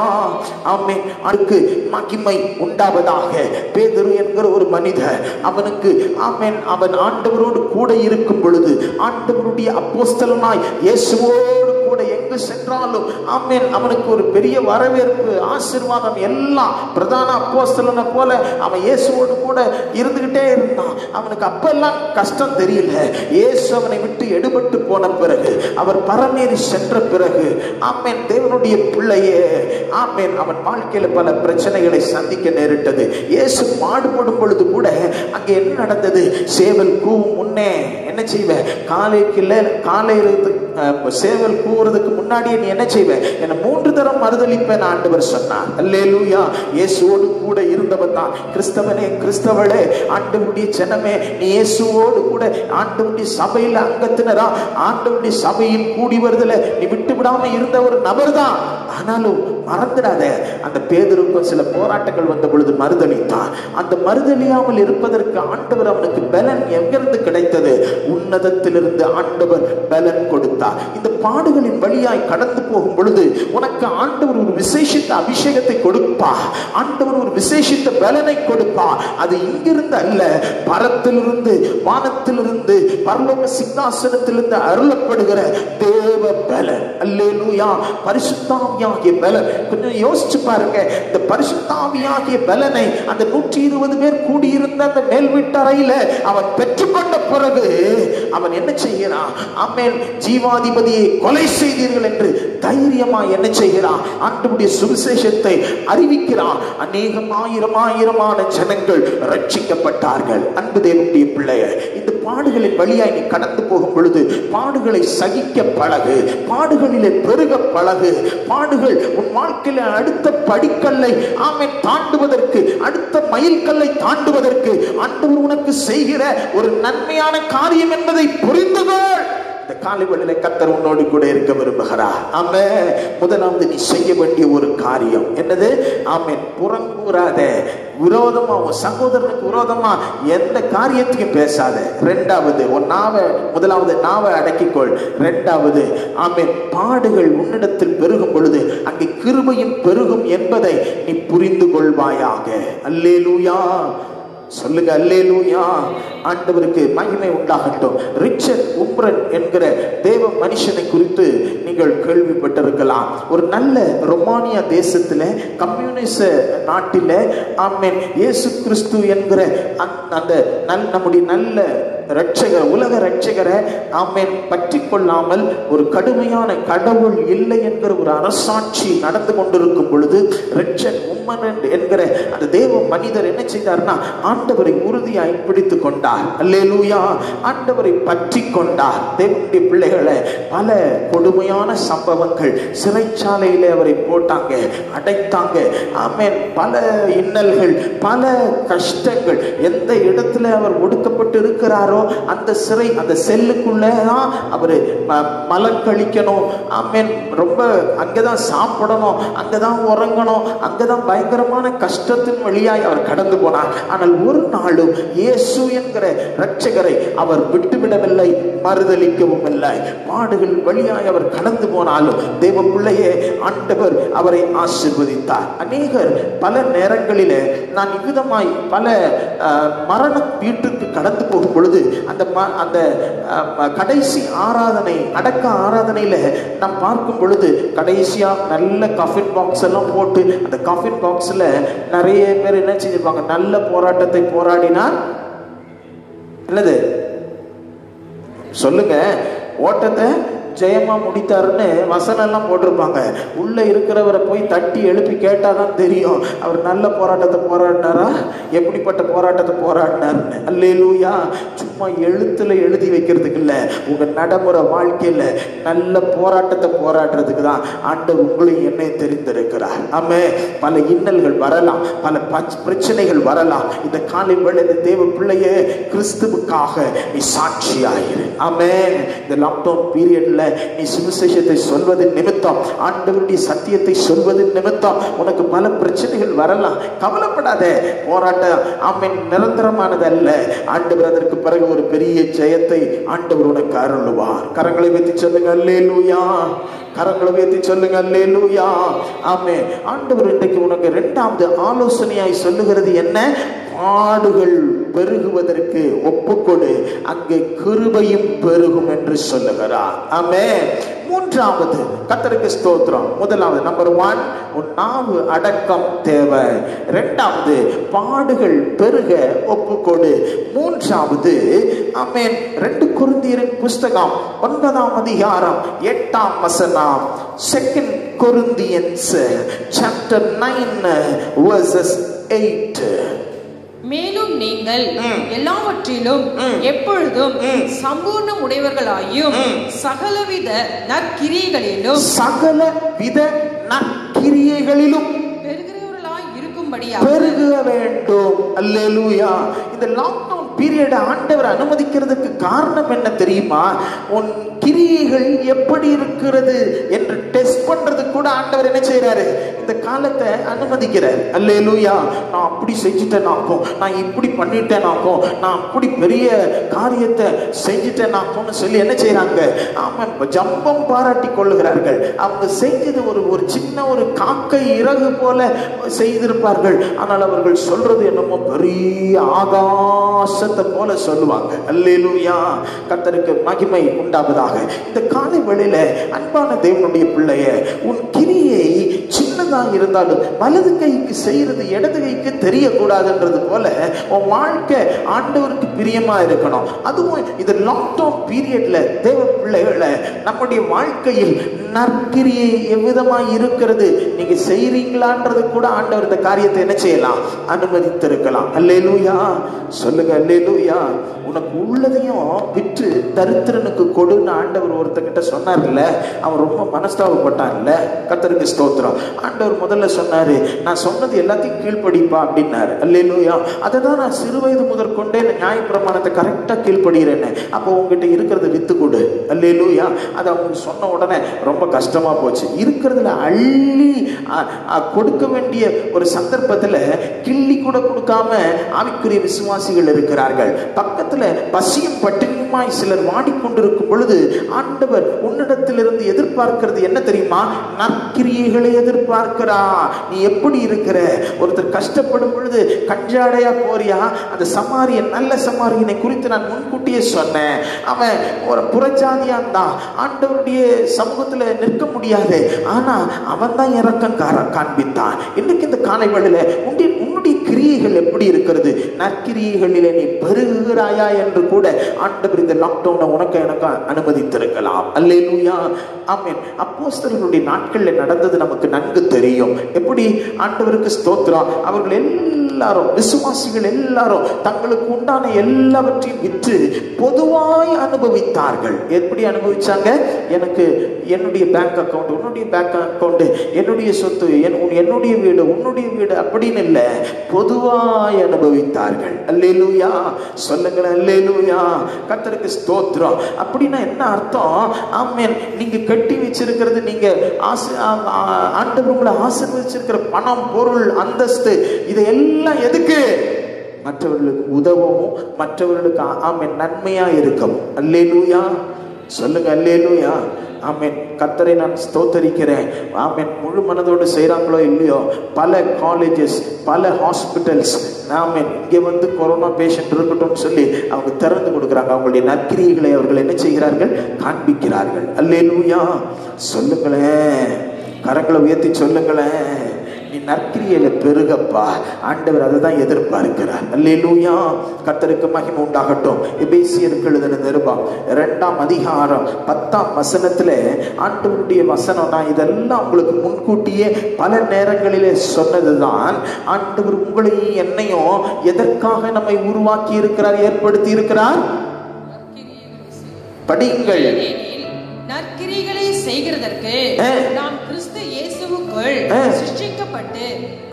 ஆமென். அதுக்கு மகிமை உண்டாவதாக. பேதுரு என்கிற ஒரு மனிதர், அவனுக்கு ஆமென் அவன் ஆண்டவரோடு கூட இருக்கும் பொழுது, ஆண்டவருடைய அப்போஸ்தலனாய் இயேசுவோடு கூட எங்கு சென்றாலும் ஆமென் அவனுக்கு ஒரு பெரிய வரவேற்பு, ஆசீர்வாதம் எல்லாம். பிரதான அப்போஸ்தலனை போல அவன் இயேசுவோடு கூட இருந்துகிட்டே இருந்தான். அவனுக்கு அப்பெல்லாம் கஷ்டம் தெரியல. இயேசு அவனை விட்டு எடுபட்டு போன பிறகு, அவர் பரமேறி சென்ற பிறகு ஆமென் தேவனுடைய பிள்ளையே ஆமென் அவன் வாழ்க்கையில பல பிரச்சனைகளை சந்திக்க நேரிட்டது. இயேசு பாடுபடும் பொழுது கூட அங்கே என்ன நடந்தது? சேவல் கூவும் முன்னே என்ன செய்வ? காலையில சேவல் கூவுறதுக்கு முன்னாடியே நீ என்ன செய்வ? என்ன 3 தரம் மறுதலிப்பேன் ஆண்டவர் சொன்னார். அல்லேலூயா. இயேசுவோடு கூட இருந்தவன் தான் கிறிஸ்தவனே, கிறிஸ்தவளே, ஆண்டவருடைய ஜனமே, நீ இயேசுவோடு கூட ஆண்டவருடைய சபையில அங்கத்தினரா, ஆண்டவருடைய சபையில் கூடி வருதல நீ விட்டு விடாம இருந்த ஒரு நபர் தான். ஆனாலும் மறந்துடாத, அந்த பேதுருக்கும் சில போராட்டங்கள் வந்த பொழுது மறுதலித்தான். அந்த மறுதலியாமல் இருப்பதற்கு ஆண்டவர் அவனுக்கு பலன் எங்கிருந்து கிடைத்தது? உன்னதத்திலிருந்து ஆண்டவர் பலன் கொடுத்தார். இந்த பாடுகளின் வழியாய் கடந்து போகும் பொழுது உனக்கு ஆண்டவர் ஒரு விசேஷித்த அபிஷேகத்தை கொடுப்பா, ஆண்டவர் ஒரு விசேஷித்த பலனை கொடுப்பா. அது இங்கிருந்து அல்ல, பரத்திலிருந்து, வானத்திலிருந்து, பரலோக சிங்காசனத்திலிருந்து அருளப்படுகிற தேவ பலன். அல்லேலூயா. பரிசுத்தாவியாகிய பலன். கொஞ்சம் யோசிச்சு பாருங்க, இந்த பரிசுத்தாவியாகிய பலனை அந்த 120 பேர் கூடியிருந்த அந்த மேல் வீட்டறையில அவன் பெற்றுக்கொண்ட பிறகு அவன் என்ன செய்கிறான்? ஆமென். ஜீவாதிபதியை கொலை செய்தீர்கள் என்று தைரியமாய் என்ன செய்கிறான்? ஆண்டவருடைய சுவிசேஷத்தை அறிவிக்கிறான். அநேகம் ஆயிரமான ஜனங்கள் ரட்சிக்கப்பட்டார்கள். அன்பு தேவனுடைய பிள்ளையே, இந்த பாடுகளின் வழியாய் நீ கடந்து போகும் பொழுது பாடுகளை சகிக்க பழகு, பாடுகளிலே பெருக பழகு. பாடுகள் உன் வாழ்க்கையில அடுத்த படிக்கல்லை ஆமென் தாண்டுவதற்கு, அடுத்த மைல்கல்லை தாண்டுவதற்கு ஆண்டவர் உனக்கு செய்கிற ஒரு நன்மையான காரியம் என்பதை புரிந்துகொள். இந்த காலை வேளையில கர்த்தர் உன்னோடு கூட இருக்க விரும்புகிறார். ஆமென். முதலாவது நீ செய்ய வேண்டிய ஒரு காரியம் என்னது? ஆமென். புறங்கூறாத, விரோதமா, உன் சகோதரனுக்கு விரோதமா எந்த காரியத்தையும் பேசாத. முதலாவது நாவை அடக்கிக்கொள். இரண்டாவது, ஆமென், பாடுகள் உன்னிடத்தில் பெருகும் பொழுது அங்கே கிருபையும் பெருகும் என்பதை நீ புரிந்து கொள்வாயாக. அல்லேலூயா. சொல்லுங்க அல்லேலூயா. ஆண்டவருக்கு மகிமை உண்டாகட்டும். ரிச்சர்ட் உம்ரன் என்கிற தேவ மனுஷனை குறித்து நீங்கள் கேள்விப்பட்டிருக்கலாம். ஒரு நல்ல ரொமானியா தேசத்துல, கம்யூனிச நாட்டில, ஆமென், இயேசு கிறிஸ்து என்கிற அந்த நம்முடைய நல்ல ரட்சகர், உலக ரட்சகரை ஆமென் பற்றி கொள்ளாமல் ஒரு கடுமையான கடவுள் இல்லை என்கிற ஒரு அரசாட்சி நடந்து கொண்டிருக்கும் பொழுது ரிச்சர்ட் உம்மன் என்கிற அந்த தேவ மனிதர் என்ன செய்தார்னா, ஆண்டவரை உறுதியாய் பிடித்து கொண்டார். அல்லேலூயா. ஆண்டவரை பற்றி கொண்டார். தேவனுடைய பிள்ளைகளை பல கொடுமையான சம்பவங்கள், சிறைச்சாலையிலே அவரை போட்டாங்க, அடைத்தாங்க. ஆமென். பல இன்னல்கள், பல கஷ்டங்கள். எந்த இடத்துல அவர் ஒடுக்கப்பட்டு இருக்கிறாரோ அந்த சிறை, அந்த செல்லுக்குள்ளதான் அவரு மலம் கழிக்கணும். ஆமென். ரொம்ப அங்கதான் சாப்பிடணும், அங்கதான் உறங்கணும், அங்கதான் பயங்கரமான கஷ்டத்தின் வழியாய் அவர் கடந்து போனார். ஆனால் ஒரு நாளும் இயேசு என்கிற ரட்சகரை அவர் விட்டுவிடவில்லை, மறுதலிக்கவும் இல்லை. பாடுகள் வழியாய் அவர் கடந்து போனாலும் தேவ பிள்ளையே, ஆண்டவர் அவரை ஆசீர்வதித்தார். அநேகர் பல நேரங்களிலே நான் இவ்விதமாய் பல மரண வீட்டுக்கு கடந்து போகும் பொழுது அந்த கடைசி ஆராதனை, அடக்க ஆராதனையில நாம் பார்க்கும் பொழுது கடைசியா நல்ல கஃபின் பாக்ஸ் எல்லாம் போட்டு அந்த கஃபின் பாக்ஸ்ல நிறைய பேர் என்ன செஞ்சிருப்பாங்க? நல்ல போராட்டத்தை போராடினார். என்னது சொல்லுங்க? ஓட்டத்தை ஜெயமா முடித்தாருன்னு வசனம் எல்லாம் போட்டிருப்பாங்க. உள்ள இருக்கிறவரை போய் தட்டி எழுப்பி கேட்டாதான் தெரியும் அவர் நல்ல போராட்டத்தை போராடினாரா, எப்படிப்பட்ட போராட்டத்தை போராடினாருன்னு. அல்லேலூயா. சும்மா எழுத்துல எழுதி வைக்கிறதுக்கு இல்ல, உங்க நடைமுறை வாழ்க்கையில நல்ல போராட்டத்தை போராடுறதுக்கு தான் ஆண்டவர் உங்களையும் என்னையும் தெரிந்திருக்கிறார். ஆமே. பல இன்னல்கள் வரலாம், பல பிரச்சனைகள் வரலாம். இந்த காலை வேளையில தேவ பிள்ளையே, கிறிஸ்துவுக்காக நீ சாட்சியாயிரு. ஆமே. இந்த லாக்டவுன் பீரியட்ல நீ சுவிசேஷத்தை சொல்வதன் நிமித்தம், ஆண்டவருடைய சத்தியத்தை சொல்வதன் நிமித்தம் உனக்கு பல பிரச்சனைகள் வரலாம். கவலைப்படாத. போராட்டம் ஆமென் நிரந்தரமானது அல்ல. ஆண்டவர் அதற்கு பிறகு ஒரு பெரிய ஜெயத்தை ஆண்டவர் உனக்கு அருளுவார். கரங்களை வைத்து சொல்லுங்க அல்லேலூயா. கரங்களை வைத்து சொல்லுங்க அல்லேலூயா. ஆமே. ஆண்டவர் இன்றைக்கு உனக்கு இரண்டாவது ஆலோசனையாய் சொல்லுகிறது என்ன? பாடுகள் பெருகுவதற்கு ஒப்புக்கொடு, அங்கே கிருபையும் பெருகும் என்று சொல்லுகிறார். ஆமே. மூன்றாவது, கர்த்தருக்கு ஸ்தோத்திரம். முதலாவது நம்பர் 1, உன் நாவு அடக்கம் தேவை. இரண்டாவது, பாடுகள் பெருக ஒப்புக்கொடு. மூன்றாவது, ஆமென், 2 கொரிந்தியரின் புஸ்தகம் 9ஆம் அதிகாரம் 8ஆம் வசனம். 2 Corinthians chapter 9 verses 8. மேலும் நீங்கள் எல்லாவற்றிலும் எப்பொழுதும் சம்பூர்ணம் உடையவர்களாயும் சகலவித நற்கிரியைகளிலும் பெருக வேண்டும். அல்லேலூயா. இந்த லாக்டவுன் பீரியட் ஆண்டவர் அனுமதிக்கிறதுக்கு காரணம் என்ன தெரியுமா? உன் கிரியைகள் எப்படி இருக்கிறது என்று டெஸ்ட் பண்றது கூட ஆண்டவர் என்ன செய்யறாரு? இந்த காலத்தை அனுமதிக்கிறார். அல்லேலூயா. நான் அப்படி செஞ்சுட்டேனாக்கும், நான் இப்படி பண்ணிட்டேனாக்கும், நான் அப்படி பெரிய காரியத்தை செஞ்சுட்டேனாக்கும்னு சொல்லி என்ன செய்யறாங்க? அவன் ஜம்பம் பாராட்டி கொள்ளுகிறார்கள். அவங்க செஞ்சது ஒரு சின்ன ஒரு காக்கை இறகு போல செய்திருப்பார்கள். ஆனால் அவர்கள் சொல்றது என்னமோ பெரிய ஆகாசத்தை போல சொல்லுவாங்க. அல்லேலூயா. கர்த்தருக்கு மகிமை உண்டாவதாக. இந்த காலை வேளையில அன்பான தேவனுடைய பிள்ளைய, உன் கிரியை சின்னதா இருந்தாலும் வலது கைக்கு செய்யறது இடது கைக்கு தெரியக்கூடாதுன்றது போல உன் வாழ்க்கை ஆண்டவருக்கு பிரியமா இருக்கணும். அதுவும் இந்த லாக்டவுன் பீரியட்ல தேவ பிள்ளைகளை நம்முடைய வாழ்க்கையில் நற்கிரியை எவ்விதமா இருக்கிறது நீங்க செய்றீங்களான்றது கூட ஆண்டவர் இந்த காரியத்தை என்ன செய்யலாம்? அனுமதித்திருக்கலாம். அல்லேலூயா. சொல்லுங்க அல்லேலூயா. உனக்கு உள்ளதையும் விற்று தரித்திரனுக்கு கொடுன்னு ஆண்டவர் ஒருத்தங்கிட்ட சொன்னார்ல, அவன் ரொம்ப மனஸ்தாபப்பட்டான்ல. கர்த்தருக்கு ஸ்தோத்திரம். ஆண்டவர் முதல்ல சொன்னாரு, நான் சொன்னது எல்லாத்தையும் கீழ்ப்படிப்பா அப்படின்னாரு. அல்லேலூயா. அதை தான் நான் சிறு வயது முதற்கொண்டே நியாயப்பிரமாணத்தை கரெக்டா கீழ்ப்படுகிறேன்னு. அப்போ உங்ககிட்ட இருக்கிறத வித்து கொடு. அல்லேலூயா. அது அவங்க சொன்ன உடனே ரொம்ப கஷ்டமா போச்சு. இருக்கிறதுல அள்ளி கொடுக்க வேண்டிய ஒரு சந்தர்ப்பத்துல கிள்ளி கூட கொடுக்காம ஆவிக்குரிய விசுவாசிகள் இருக்கிறார்கள். பக்கத்துல பசியும் பட்டினியுமாய் சிலர் வாடிக்கொண்டிருக்கும் பொழுது ஆண்டவர் உன்னிடத்திலிருந்து எதிர்பார்க்கிறது என்ன தெரியுமா? நற்கிரியைகளை எதிர்பார்க்கிறா. நீ எப்படி இருக்கிற? ஒருத்தர் கஷ்டப்படும் பொழுது கஞ்சாடையா போறியா? அந்த சமாரியன், நல்ல சமாரியனை குறித்து நான் முன்கூட்டியே சொன்னேன். அவன் ஒரு புறஜாதியா இருந்தான், ஆண்டவருடைய சமூகத்துல நிற்க முடியாது. ஆனா அவன் தான் இரக்கம் காண்பித்தான். இன்னைக்கு இந்த காலை வேளையில உன்னுடைய கிரியைகள் எப்படி இருக்கிறது? நற்கிரியைகளிலே நீ பெருகிறாயா என்று கூட ஆண்டவர் இந்த லாக்டவுனை உனக்கு எனக்கு அனுமதித்திருக்கலாம். அல்லேலூயா. ஆமென். அப்போஸ்தலர்களுடைய நாட்கள்ல நடந்தது நமக்கு நன்கு தெரியும். எப்படி? ஆண்டவருக்கு ஸ்தோத்திரம். அவர்கள் எல்லாரும், விசுவாசிகள் எல்லாரும் தங்களுக்கு உண்டான எல்லாவற்றையும் விற்று பொதுவாய் அனுபவித்தார்கள். எப்படி அனுபவிச்சாங்க? எனக்கு என்னுடைய பேங்க் அக்கௌண்ட், உன்னுடைய பேங்க் அக்கௌண்ட், என்னுடைய சொத்து, என்னுடைய வீடு, உன்னுடைய வீடு அப்படின்னு இல்ல, பொதுவாய் அனுபவித்தார்கள். அல்லேலூயா. சொல்லுங்களேன் அல்லேலூயா. கர்த்தருக்கு ஸ்தோத்திரம். அப்படின்னா என்ன அர்த்தம்? ஆமென். நீங்க கட்டி வச்சிருக்கிறது, நீங்க ஆண்டவர் உங்களை ஆசீர்வதிச்சிருக்கிற பணம், பொருள், அந்தஸ்து, இதெல்லாம் எதுக்கு? மற்றவர்களுக்கு உதவவும், மற்றவர்களுக்கு ஆமென் நன்மையா இருக்கும். அல்லேலூயா. சொல்லுங்க அல்லேலூயா. ஆமென். கர்த்தரை நான் ஸ்தோத்தரிக்கிறேன். ஆமென். முழு மனதோடு செய்றாங்களோ இல்லையோ, பல காலேஜஸ், பல ஹாஸ்பிட்டல்ஸ், ஆமென், இங்கே வந்து கொரோனா பேஷண்ட் இருக்கட்டும் சொல்லி அவங்க திறந்து கொடுக்குறாங்க. அவங்களுடைய நற்கிரியைகளை அவர்கள் என்ன செய்கிறார்கள்? காண்பிக்கிறார்கள். அல்லேலூயா. சொல்லுங்களேன், கரங்களை உயர்த்தி சொல்லுங்களேன். நீ நற்கிரியையில பெருகப்பா. ஆண்டவர் அதை தான் எதிர்பார்க்கிறார். அல்லேலூயா. கர்த்தருக்கு மகிமை உண்டாகட்டும். எபேசியருக்கு எழுதின நிருபம் 2ஆம் அதிகாரம் 10ஆம் வசனத்துல ஆண்டவருடைய வசனம், நான் இதெல்லாம் உங்களுக்கு முன்கூட்டியே பல நேரங்களிலே சொன்னதுதான். ஆண்டவர் உங்களையும் என்னையும் எதற்காக நம்மை உருவாக்கி இருக்கிறார், ஏற்படுத்தி இருக்கிறார்? படியுங்கள். நற்கிரியைகளை செய்கிறதற்கு நாம் கிறிஸ்து இயேசுவுக்குள் சிருஷ்டிக்கப்பட்டு,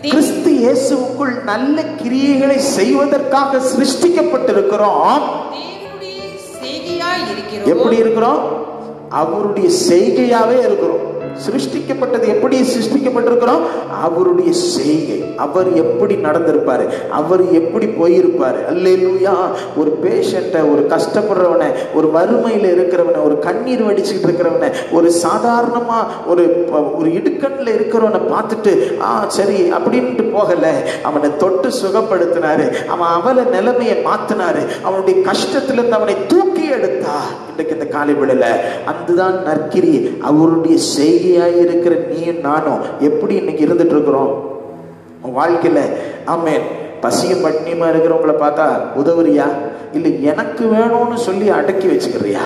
கிறிஸ்து இயேசுவுக்குள் நல்ல கிரியைகளை செய்வதற்காக சிருஷ்டிக்கப்பட்டிருக்கிறோம். தேவனுடைய செய்கையாய் இருக்கிறோம். எப்படி இருக்கிறோம்? அவருடைய செய்கையாவே இருக்கிறோம். சிருஷ்டிக்கப்பட்டது எப்படி சிருஷ்டிக்கப்பட்டிருக்கிறோம்? அவருடைய செய்கை. அவர் எப்படி நடந்திருப்பாரு, அவர் எப்படி போயிருப்பாரு. அல்லேலூயா. ஒரு பேஷண்ட, ஒரு கஷ்டப்படுறவனை, ஒரு வறுமையில இருக்கிறவனை, ஒரு கண்ணீர் வடிச்சுட்டு இருக்கிறவனை, ஒரு சாதாரணமா ஒரு இடுக்கண்ல இருக்கிறவனை பார்த்துட்டு சரி அப்படின்ட்டு போகல, அவனை தொட்டு சுகப்படுத்தினாரு. அவன் அவளை நிலைமையை மாத்தினாரு. அவனுடைய கஷ்டத்திலிருந்து அவனை தூக்கி எடுத்தா. இன்றைக்கு இந்த காலை வேளையில அதுதான் நற்கிரி. அவருடைய செய்கையாயிருக்கிற நீயும் நானும் எப்படி இன்னைக்கு இருந்துட்டு இருக்கிறோம் வாழ்க்கையில? ஆமென். பசியும் பட்டினியுமா இருக்கிறவங்களை பார்த்தா உதவுறியா? இல்லை எனக்கு வேணும்னு சொல்லி அடக்கி வச்சுக்கிறியா?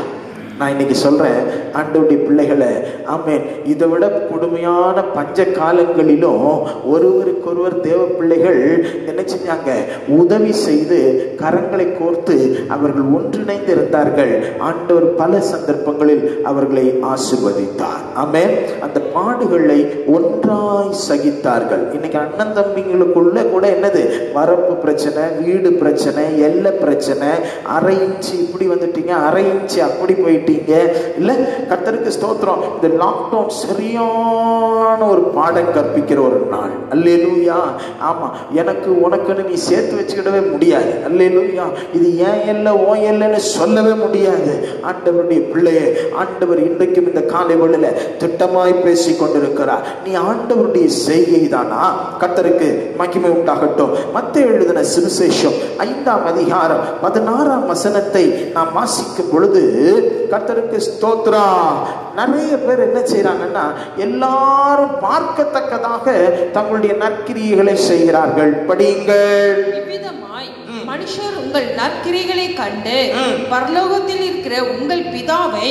நான் இன்னைக்கு சொல்றேன், ஆண்டவருடைய பிள்ளைகளை, ஆமென், இதை விட கொடுமையான பஞ்ச காலங்களிலும் ஒருவருக்கொருவர் தேவ பிள்ளைகள் என்ன செஞ்சாங்க? உதவி செய்து கரங்களை கோர்த்து அவர்கள் ஒன்றிணைந்து இருந்தார்கள். ஆண்டவர் பல சந்தர்ப்பங்களில் அவர்களை ஆசீர்வதித்தார். ஆமென். அந்த பாடுகளை ஒன்றாய் சகித்தார்கள். இன்னைக்கு அண்ணன் தம்பிங்களுக்குள்ள கூட என்னது? வரப்பு பிரச்சனை, வீடு பிரச்சனை, எல்லை பிரச்சனை, அரை இன்ச்சு இப்படி வந்துட்டீங்க, அரை இன்ச்சு அப்படி போயிட்டீங்க. இல்ல, கர்த்தருக்கு ஸ்தோத்திரம். இந்த லாக்டவுன் சரியான ஒரு பாடம் கற்பிக்கிற ஒரு நாள். அல்லேலூயா. ஆமா, எனக்கு உனக்குன்னு நீ சேர்த்து வச்சுக்கிடவே முடியாது. அல்லேலூயா. இது ஏன் எல்லை ஓ எல்லைன்னு சொல்லவே முடியாது. ஆண்டவருடைய பிள்ளையே, ஆண்டவர் இன்றைக்கும் இந்த காலை வேளையில திட்டமாய் பேசி கொண்டிருக்கிறார். நீ ஆண்டவருடைய செய்கை தானா? கர்த்தருக்கு மகிமை உண்டாகட்டும். மத்தேயு எழுதின சுவிசேஷம் 5ஆம் அதிகாரம் 16ஆம் வசனத்தை நாம் வாசிக்கும் பொழுது, கர்த்தருக்கு ஸ்தோத்திரம், நிறைய பேர் என்ன செய்யறாங்கன்னா, எல்லாரும் பார்க்கத்தக்கதாக தங்களுடைய நற்கிரியைகளை செய்கிறார்கள். படியுங்கள். இவ்விதமாய் மனுஷர் உங்கள் நற்கிரிகளை கண்டு பரலோகத்தில் இருக்கிற உங்கள் பிதாவை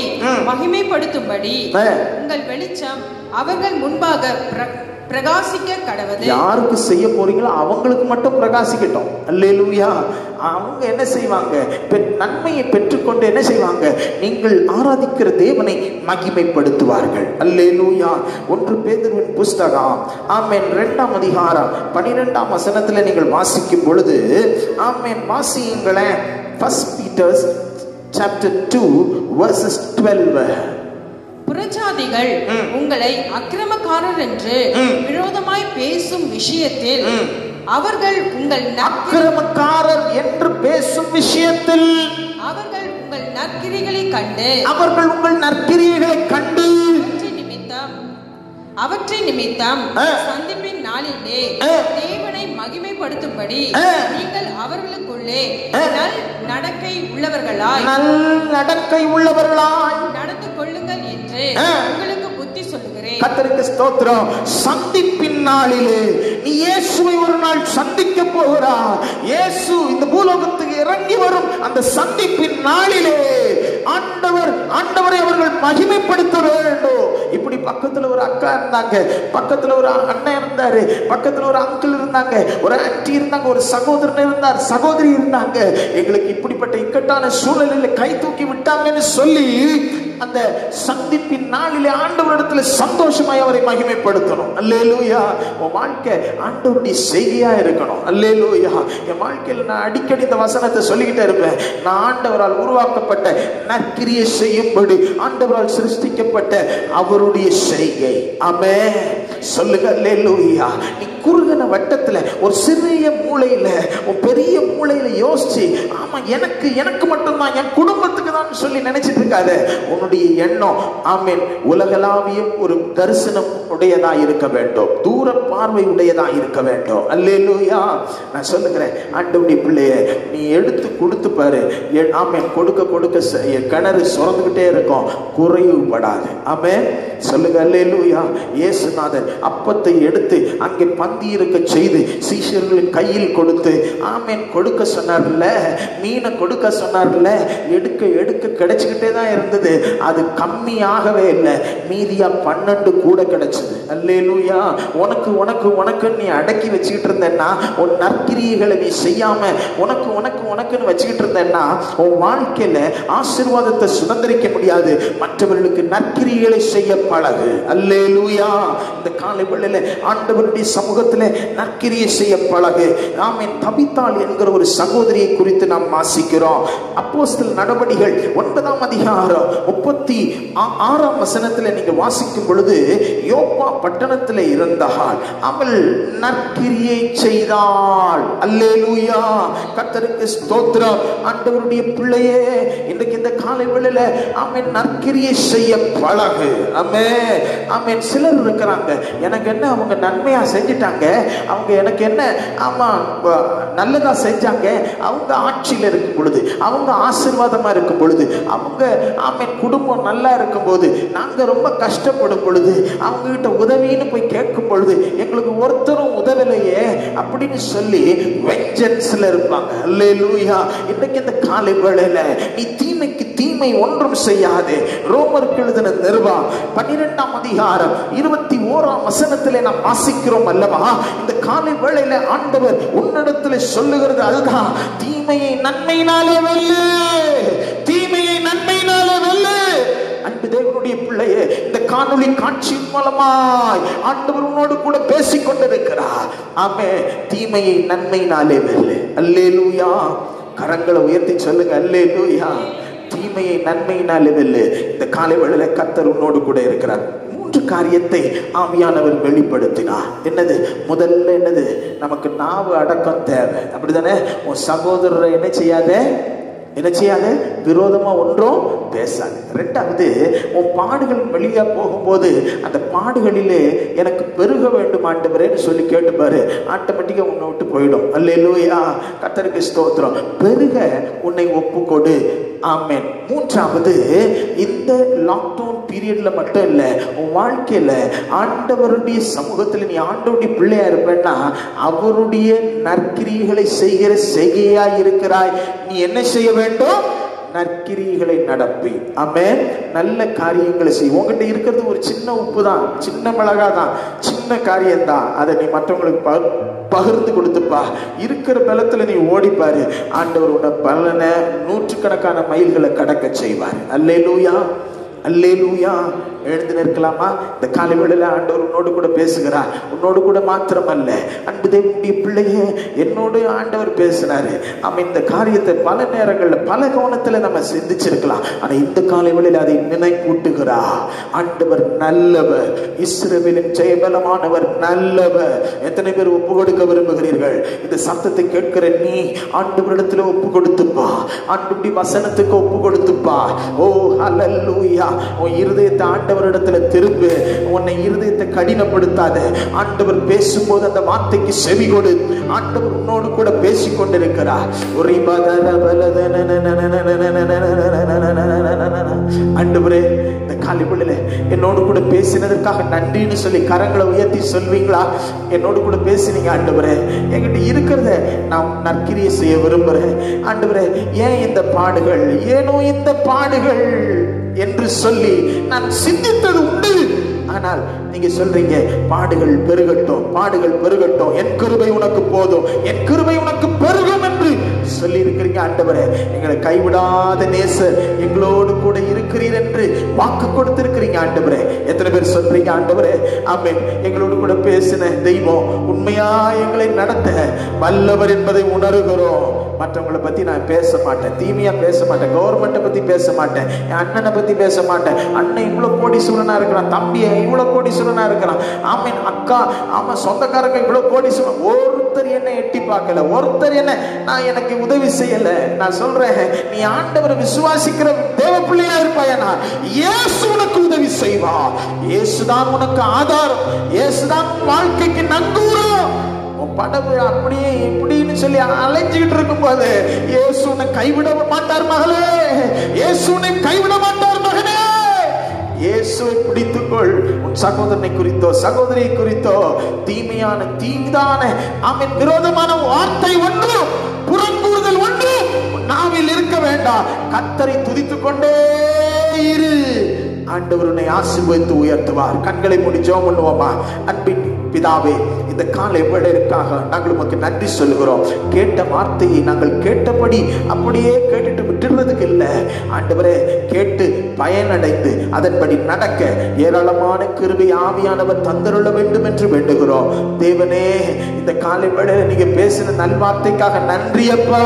மகிமைப்படுத்தும்படி உங்கள் வெளிச்சம் அவர்கள் முன்பாக பிரகாசிக்க கடவுது. யாருக்கு செய்ய போறீங்களோ அவங்களுக்கு மட்டும் பிரகாசிக்கட்டும். அல்லேலூயா. அவங்க என்ன செய்வாங்க? நன்மையை பெற்றுக்கொண்டு என்ன செய்வாங்க? நீங்கள் ஆராதிக்கிற தேவனை மகிமைப்படுத்துவார்கள். அல்லேலூயா. 1 பேதுருவின் புஸ்தகம், ஆமென், 2ஆம் அதிகாரம் 12ஆம் வசனத்துல நீங்கள் வாசிக்கும் பொழுது, ஆமென், வாசியுங்களேன். 1 Peter chapter 2 verses 12. புறஜாதிகள் உங்களை அக்கிரமக்காரர் என்று விரோதமாய் பேசும் விஷயத்தில் அவர்கள் உங்கள் அக்கிரமக்காரர் என்று பேசும் விஷயத்தில் அவர்கள் உங்கள் நற்கிரிகளை கண்டு அவற்றை நிமித்தம் சந்திப்பின் நாளிலே தேவனை மகிமைப்படுத்தும்படி நீங்கள் அவர்களுக்குள்ளே நல் நடக்கை உள்ளவர்களாய் நடந்து கொள்ளுங்கள் என்று உங்களுக்கு புத்தி சொல்லுகிறேன். கர்த்தருக்கு ஸ்தோத்திரம். சந்திப்பின் நாளிலே நீ இயேசுவை ஒரு நாள் சந்திக்க போகிறார். இயேசு இந்த பூலோகத்துக்கு இறங்கி வரும் அந்த சந்திப்பின் நாளிலே ஆண்டவரை அவர்கள் மகிமைப்படுத்த வேண்டும். இப்படி பக்கத்துல ஒரு அக்கா இருந்தாங்க, பக்கத்துல ஒரு அண்ணன் இருந்தாரு, பக்கத்துல ஒரு அங்கிள் இருந்தாங்க, ஒரு ஆன்டி இருந்தாங்க, ஒரு சகோதரன் இருந்தார், சகோதரி இருந்தாங்க. எங்களுக்கு இப்படிப்பட்ட இக்கட்டான சூழலில் கை தூக்கி விட்டாங்கன்னு சொல்லி அந்த சந்திப்பின் நாளிலே ஆண்டவரிடத்துல சந்தோஷமாய் அவரை மகிமைப்படுத்தணும். அல்லேலூயா. உன் வாழ்க்கை ஆண்டவருடைய செய்கையா இருக்கணும். அல்லேலூயா. என் வாழ்க்கையில் நான் அடிக்கடி இந்த வசனத்தை சொல்லிக்கிட்டே இருப்பேன். நான் ஆண்டவரால் உருவாக்கப்பட்ட நற்கிரியை செய்யும்படி ஆண்டவரால் சிருஷ்டிக்கப்பட்ட அவருடைய செய்கை. ஆமென். சொல்லுங்க அல்லேலூயா. நீ குறுகின வட்டத்துல ஒரு சிறிய மூளையில ஒரு பெரிய மூளையில யோசிச்சு, ஆமா எனக்கு மட்டும்தான், என் குடும்பத்துக்கு தான் சொல்லி நினைச்சிட்டு இருக்காத. உன்னுடைய எண்ணம், ஆமென், உலகளாவிய ஒரு தரிசனம் உடையதா இருக்க வேண்டும், தூர பார்வை உடையதா இருக்க வேண்டும். அல்லேலூயா. நான் சொல்லுகிறேன், ஆண்டவருடைய பிள்ளையே, நீ எடுத்து கொடுத்து பாரு. ஆமென். கொடுக்க கிணறு சுரந்துகிட்டே இருக்கும், குறைவுபடாது. ஆமென். சொல்லுங்க அல்லேலூயா. இயேசுநாதர் அப்பத்தை எடுத்து அங்கே பந்தி இருக்க செய்து சீஷர்களின் கையில் கொடுத்து, ஆமென், கொடுக்க சொன்னார்ல, மீனை கொடுக்க சொன்னார்ல, எடுக்க கிடைச்சுக்கிட்டே தான் இருந்தது. அது கம்மியாகவே இல்லை, மீதியா 12 கூட கிடைச்சது. அல்லேலூயா. உனக்கு நீ அடக்கி வச்சுக்கிட்டு இருந்தேன்னா, உன் நற்கிரியைகளை நீ செய்யாம உனக்குன்னு வச்சுக்கிட்டு இருந்தேன்னா உன் வாழ்க்கையில ஆசீர்வாதத்தை சுதந்திரிக்க முடியாது. மற்றவர்களுக்கு நற்கிரியைகளை செய்ய பழகு. அல்லேலூயா. இந்த காலை வேளையில ஆண்டவருடைய சமூகத்திலே நற்கிரியை செய்ய பழகு. ஆமென். தபித்தாள் என்கிற ஒரு சகோதரியை குறித்து நாம் வாசிக்கிறோம். அப்போஸ்தலர் நடபடிகள் 9ஆம் அதிகாரம் 36ஆம் வசனத்துல நீங்க வாசிக்கும் பொழுது, யோப்பா பட்டணத்தில் இருந்தால் அவள் நற்கிரியை செய்தாள். அல்லேலூயா. கர்த்தருக்கு ஸ்தோத்திரம். ஆண்டவருடைய பிள்ளையே, இன்றைக்கு இந்த காலை வேளையில ஆமென், நற்கிரியை செய்ய பழகு. ஆமென். ஆமென். சிலர் இருக்கிறாங்க, எனக்கு என்ன அவங்க நன்மையா செஞ்சிட்டாங்க, அவங்க எனக்கு என்ன ஆமா நல்லதா செஞ்சாங்க, அவங்க ஆட்சியில் இருக்கும் பொழுது, அவங்க ஆசீர்வாதமா இருக்கும் பொழுது, அவங்க ஆமென் குடும்பம் நல்லா இருக்கும் போது, நாங்க ரொம்ப கஷ்டப்படும் பொழுது, அவங்க கிட்ட உதவின்னு போய் கேட்கும் பொழுது எங்களுக்கு ஒருத்தரும் உதவலையே அப்படின்னு சொல்லி வெஞ்சன்ஸ்ல இருப்பாங்க. அல்லேலூயா. இன்னைக்கு இந்த காலை வேளையில நீ தீமைக்கு தீமை தீமை ஒன்றும் செய்யாதே. ரோமருக்கு எழுதின நிருபம் 12ஆம் அதிகாரம் 21ஆம் வசனத்திலே நாம் வாசிக்கிறோம் அல்லவா? இந்த காலை வேளையில ஆண்டவர் உன்னிடத்திலே சொல்லுகிறது அதுதான், தீமையை நன்மையினாலே வெல்லு, தீமையை நன்மையினாலே வெல்லு. அன்பு தேவனுடைய பிள்ளையே, இந்த காணொளி காட்சியின் மூலமாய் ஆண்டவர் உன்னோடு கூட பேசிக் கொண்டிருக்கிறார். ஆமே, தீமையை நன்மையினாலே வெல்லு. அல்லேலூயா. கரங்களை உயர்த்தி சொல்லுங்க, அல்லேலூயா. தீமையை நன்மையினாலே வெல்லு. இந்த காலை வேளையில கர்த்தர் உன்னோடு கூட இருக்கிறார். 3 காரியத்தை ஆவியானவர் வெளிப்படுத்தினார். என்னது? முதல்ல என்னது? நமக்கு நாவு அடக்கம் தேவை, அப்படிதானே? உன் சகோதரரை என்ன செய்யாத, விரோதமா ஒன்றும் பேசாது. 2வது, உன் பாடுகள் வெளியா போகும்போது அந்த பாடுகளிலே எனக்கு பெருக வேண்டும் ஆண்டவரேன்னு சொல்லி கேட்டு பாரு, ஆட்டோமேட்டிக்கா உன்னை விட்டு போயிடும். அல்லேலூயா. கர்த்தருக்கு ஸ்தோத்திரம். பெருக உன்னை ஒப்புக்கொடு. ஆமென். 3வது, இந்த லாக்டவுன் பீரியட்ல மட்டும் இல்ல, உன் வாழ்க்கையில ஆண்டவருடைய சமூகத்தில் நீ ஆண்டவருடைய பிள்ளையா இருப்பேன்னா அவருடைய நற்கிரியைகளை செய்கிற செய்கையா இருக்கிறாய். நீ என்ன செய்ய வேண்டும்? நற்கிரியைகளை நடப்பி. ஆமென். நல்ல காரியங்களை செய். உங்ககிட்ட இருக்கிறது ஒரு சின்ன உப்பு தான், சின்ன மிளகா தான், சின்ன காரியம் தான். அதை நீ மற்றவங்களுக்கு பகிர்ந்து கொடுத்துப்பா. இருக்கிற பலத்துல நீ ஓடிப்பாரு, ஆண்டவர் உன்னை பலனை 100கணக்கான மைல்களை கடக்க செய்வார். அல்லேலூயா, அல்லேலூயா. எழுந்து நிற்கலாமா? இந்த காலை வேளையில ஆண்டவர் உன்னோடு கூட பேசுகிறார். உன்னோடு கூட மாத்திரமல்ல, அன்பு தேவனுடைய பிள்ளையே, என்னோடு ஆண்டவர் பேசினாரு. இந்த காரியத்தை பல நேரங்கள்ல பல கோணத்துல நம்ம சிந்திச்சிருக்கலாம். ஆனா இந்த காலை வேளையில அதை நினைப்பூட்டுகிறா. ஆண்டவர் நல்லவர், இஸ்ரவேலின் ஜெயபலமானவர் நல்லவர். எத்தனை பேர் ஒப்பு கொடுக்க விரும்புகிறீர்கள்? இந்த சத்தத்தை கேட்கிற நீ ஆண்டவரிடத்துல ஒப்பு கொடுத்துப்பா, ஆண்டவருடைய வசனத்துக்கு ஒப்பு கொடுத்துப்பா. ஓ ஹல்லேலூயா. உன் இருதயத்தை ஆண்டவரிடத்துல திரும்பு. உன்னை இருதயத்தை கடினப்படுத்தாத. ஆண்டவர் பேசும்போது அந்த வார்த்தைக்கு செவி கொடு. ஆண்டவர் உன்னோடு கூட பேசிக் கொண்டிருக்கிறார். ஆண்டவரே, இந்த காலையில என்னோடு கூட பேசினதற்காக நன்றின்னு சொல்லி கரங்களை உயர்த்தி சொல்வீங்களா? என்னோடு கூட பேசினீங்க ஆண்டவரே, என்கிட்ட இருக்கிறத நான் நற்கிரியை செய்ய விரும்புறேன் ஆண்டவரே. ஏன் இந்த பாடுகள், ஏனோ இந்த பாடுகள் என்று சொல்லி நான் சிந்தித்தது உண்டு. ஆனால் நீங்க சொல்றீங்க, பாடுகள் பெருகட்டும், பாடுகள் பெருகட்டும், என் கிருபை உனக்கு போதும், என் கிருபை உனக்கு பெருகும் என்று சொல்லி இருக்கிறீங்க. ஆண்டவரே, எங்களை கைவிடாத நேசர், எங்களோடு கூட இருக்கிறீர் என்று வாக்கு கொடுத்திருக்கிறீங்க ஆண்டவரே. எத்தனை பேர் சொல்றீங்க ஆண்டவரே? ஆமென். எங்களோடு கூட பேசின தெய்வம் உண்மையா எங்களை நடத்த வல்லவர் என்பதை உணர்கிறோம். மற்றவங்களை பத்தி நான் பேச மாட்டேன், தீமையா பேச மாட்டேன், கவர்மெண்ட்டை பத்தி பேச மாட்டேன், என் அண்ணனை பத்தி பேச மாட்டேன். அண்ணன் இவ்வளவு கோடீஸ்வரனா இருக்கிறான், தம்பி இவ்வளவு கோடீஸ்வரனா இருக்கிறான், ஆமீன், அக்கா ஆமா சொந்தக்காரங்க இவ்வளவு கோடீஸ்வரன். ஒருத்தர் என்ன எட்டி பார்க்கல, ஒருத்தர் என்ன நான் எனக்கு உதவி செய்யல. நான் சொல்றேன், நீ ஆண்டவரை விசுவாசிக்கிற தேவ பிள்ளையா இருப்பாயனா இயேசு உனக்கு உதவி செய்வா. இயேசுதான் உனக்கு ஆதாரம், இயேசுதான் வாழ்க்கைக்கு நங்கூரம். படகு அப்படியே இப்படின்னு சொல்லி அலைஞ்சுக்கிட்டு இருக்கும் போது இயேசு உன்னை கைவிட மாட்டார் மகளே, இயேசு உன்னை கைவிட மாட்டார் மகனே. இயேசுவை பிடித்துக்கொள். உன் சகோதரனை குறித்தோ சகோதரியை குறித்தோ தீமையான தீதான ஆமென் விரோதமான வார்த்தை ஒன்று, புறங்கூறுதல் ஒன்று நாவில் இருக்க வேண்டாம். கர்த்தரை துதித்துக் கொண்டே இரு. ஆண்டவர் உன்னை ஆசீர்வதித்து உயர்த்துவார். கண்களை மூடி ஜெபம் பண்ணுவோமா? அன்பின் பிதாவே, இந்த காலை வேளைக்காக நாங்கள் உமக்கு நன்றி சொல்லுகிறோம். கேட்ட வார்த்தையை நாங்கள் கேட்டபடி அப்படியே கேட்டுட்டு விட்டுறதுக்கு இல்லை ஆண்டவரே, கேட்டு பயனடைந்து அதன்படி நடக்க ஏராளமான கிருபை ஆவியானவர் தந்தருள வேண்டும் என்று வேண்டுகிறோம். தேவனே, இந்த காலை வேளையில நீங்க பேசின நல்வார்த்தைக்காக நன்றி அப்பா.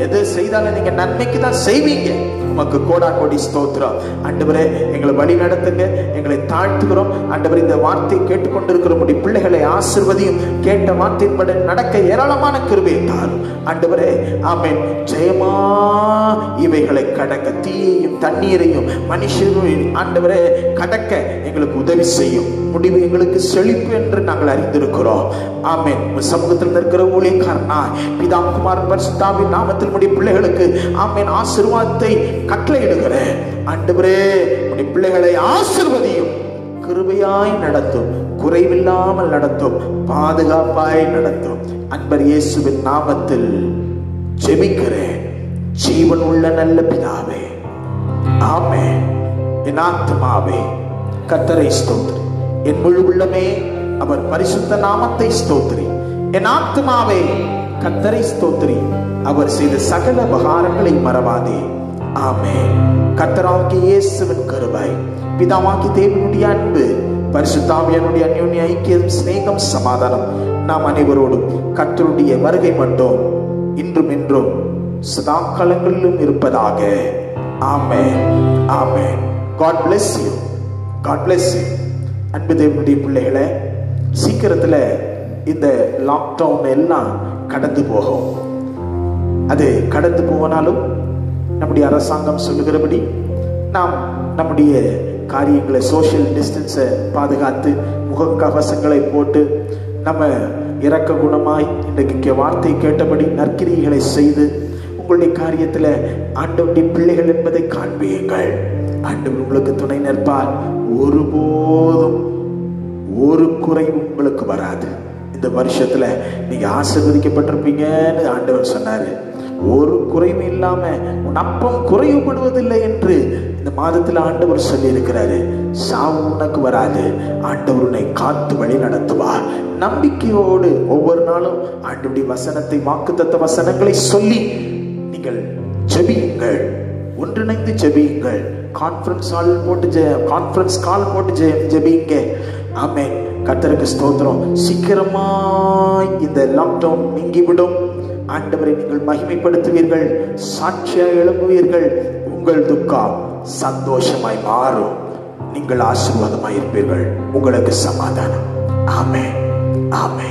எது செய்தாலும் நீங்க நன்மைக்கு தான் செய்வீங்க. உமக்கு கோடா கோடி ஸ்தோத்திரம். ஆண்டவரே, எங்களை வழி நடத்துங்க, எங்களை தாழ்த்துகிறோம். ஆண்டவரே, இந்த வார்த்தையை கேட்டுக்கொண்டிருக்கிற முடியும் பிள்ளைகளை ஆசீர்வதியும். கேட்ட வார்த்தையின்படி நடக்க ஏராளமான கிருபையை தாரும் ஆண்டவரே. ஆமென். ஜெயமா இவைகளை கடக்க, தீயையும் தண்ணீரையும் மனுஷரையும் ஆண்டவரே கடக்க எங்களுக்கு உதவி செய்யும். முடிவு எங்களுக்கு செழிப்பு என்று நாங்கள் அறிந்திருக்கிறோம். ஆமென். சமூகத்தில் இருக்கிற ஊழியக்காரனா பிதா குமாரன் பரிசுத்தாவின் நாமத்தில் முடிய பிள்ளைகளுக்கு ஆமென் ஆசீர்வாதத்தை கட்டளையிடுகிறேன். ஆண்டவரே, உடைய பிள்ளைகளை ஆசீர்வதியும், கிருபையாய் நடத்தும், குறைவில்லாமல் நடத்தும், பாதுகாப்பாய் நடத்தும். அன்பர் இயேசுவின் நாமத்தில் ஜெபிக்கிறேன் ஜீவன் உள்ள நல்ல பிதாவே, ஆமென். என் ஆத்துமாவே கர்த்தரை ஸ்தோத்திரி, என் முழு உள்ளமே அவர் பரிசுத்த நாமத்தை ஸ்தோத்திரி. என் ஆத்துமாவே கர்த்தரை ஸ்தோத்திரி, அவர் செய்த சகல உபகாரங்களை மறவாதே. ஆமென். கர்த்தராகிய இயேசுவின் கிருபை, பிதாவாகிய தேவனுடைய அன்பு, பரிசுத்த ஆவியானவருடைய அன்யோன்ய ஐக்கியம், சிநேகம், சமாதானம் நாம் அனைவரோடும் கர்த்தருடைய வருகை மட்டும் இன்றும் என்றும் சதா காலங்களிலும் இருப்பதாக. ஆமென். ஆமென். God bless you. God bless you. அன்பு தேவனுடைய பிள்ளைகளே, சீக்கிரத்தில் இந்த லாக்டவுன் எல்லாம் கடந்து போகும். அது கடந்து போனாலும் நம்முடைய அரசாங்கம் சொல்லுகிறபடி நாம் நம்முடைய காரியங்களை சோஷியல் டிஸ்டன்ஸை பாதுகாத்து முகக்கவசங்களை போட்டு நம்ம இரக்க குணமாய் இன்றைக்கு வார்த்தை கேட்டபடி நற்கிரிகளை செய்து உங்களுடைய காரியத்தில் ஆண்டவருடைய பிள்ளைகள் என்பதை காண்பியுங்கள். ஆண்டவர் உங்களுக்கு துணை நிற்பார். ஒருபோதும் ஒரு குறைவு உங்களுக்கு வராது. இந்த வருஷத்துல நீங்க ஆசீர்வதிக்கப்பட்டிருப்பீங்கன்னு ஆண்டவர் சொன்னாரு. ஒரு குறைவு இல்லாம உன் அப்பம் குறைவுபடுவதில்லை என்று இந்த மாதத்துல ஆண்டவர் சொல்லி இருக்கிறாரு. சாவு உனக்கு வராது. ஆண்டவர் உன்னை காத்து வழி நடத்துவார். நம்பிக்கையோடு ஒவ்வொரு நாளும் ஆண்டவருடைய வசனத்தை, வாக்குத்தத்த வசனங்களை சொல்லி நீங்கள் ஜெபியுங்கள். ஒன்றிணைந்து ஜெபியுங்கள். கான்ஃபரன்ஸ் கால் போட்டு ஜெபியுங்க. ஆமென். கர்த்தருக்கு ஸ்தோத்திரம். சீக்கிரமாய் இந்த லாக்டவுன் நீங்கிவிடும். ஆண்டவரை நீங்கள் மகிமைப்படுத்துவீர்கள், சாட்சியாக எழுப்புவீர்கள். உங்கள் துக்கம் சந்தோஷமாய் மாறும். நீங்கள் ஆசீர்வாதமாய் இருப்பீர்கள். உங்களுக்கு சமாதானம். ஆமென். ஆமென்.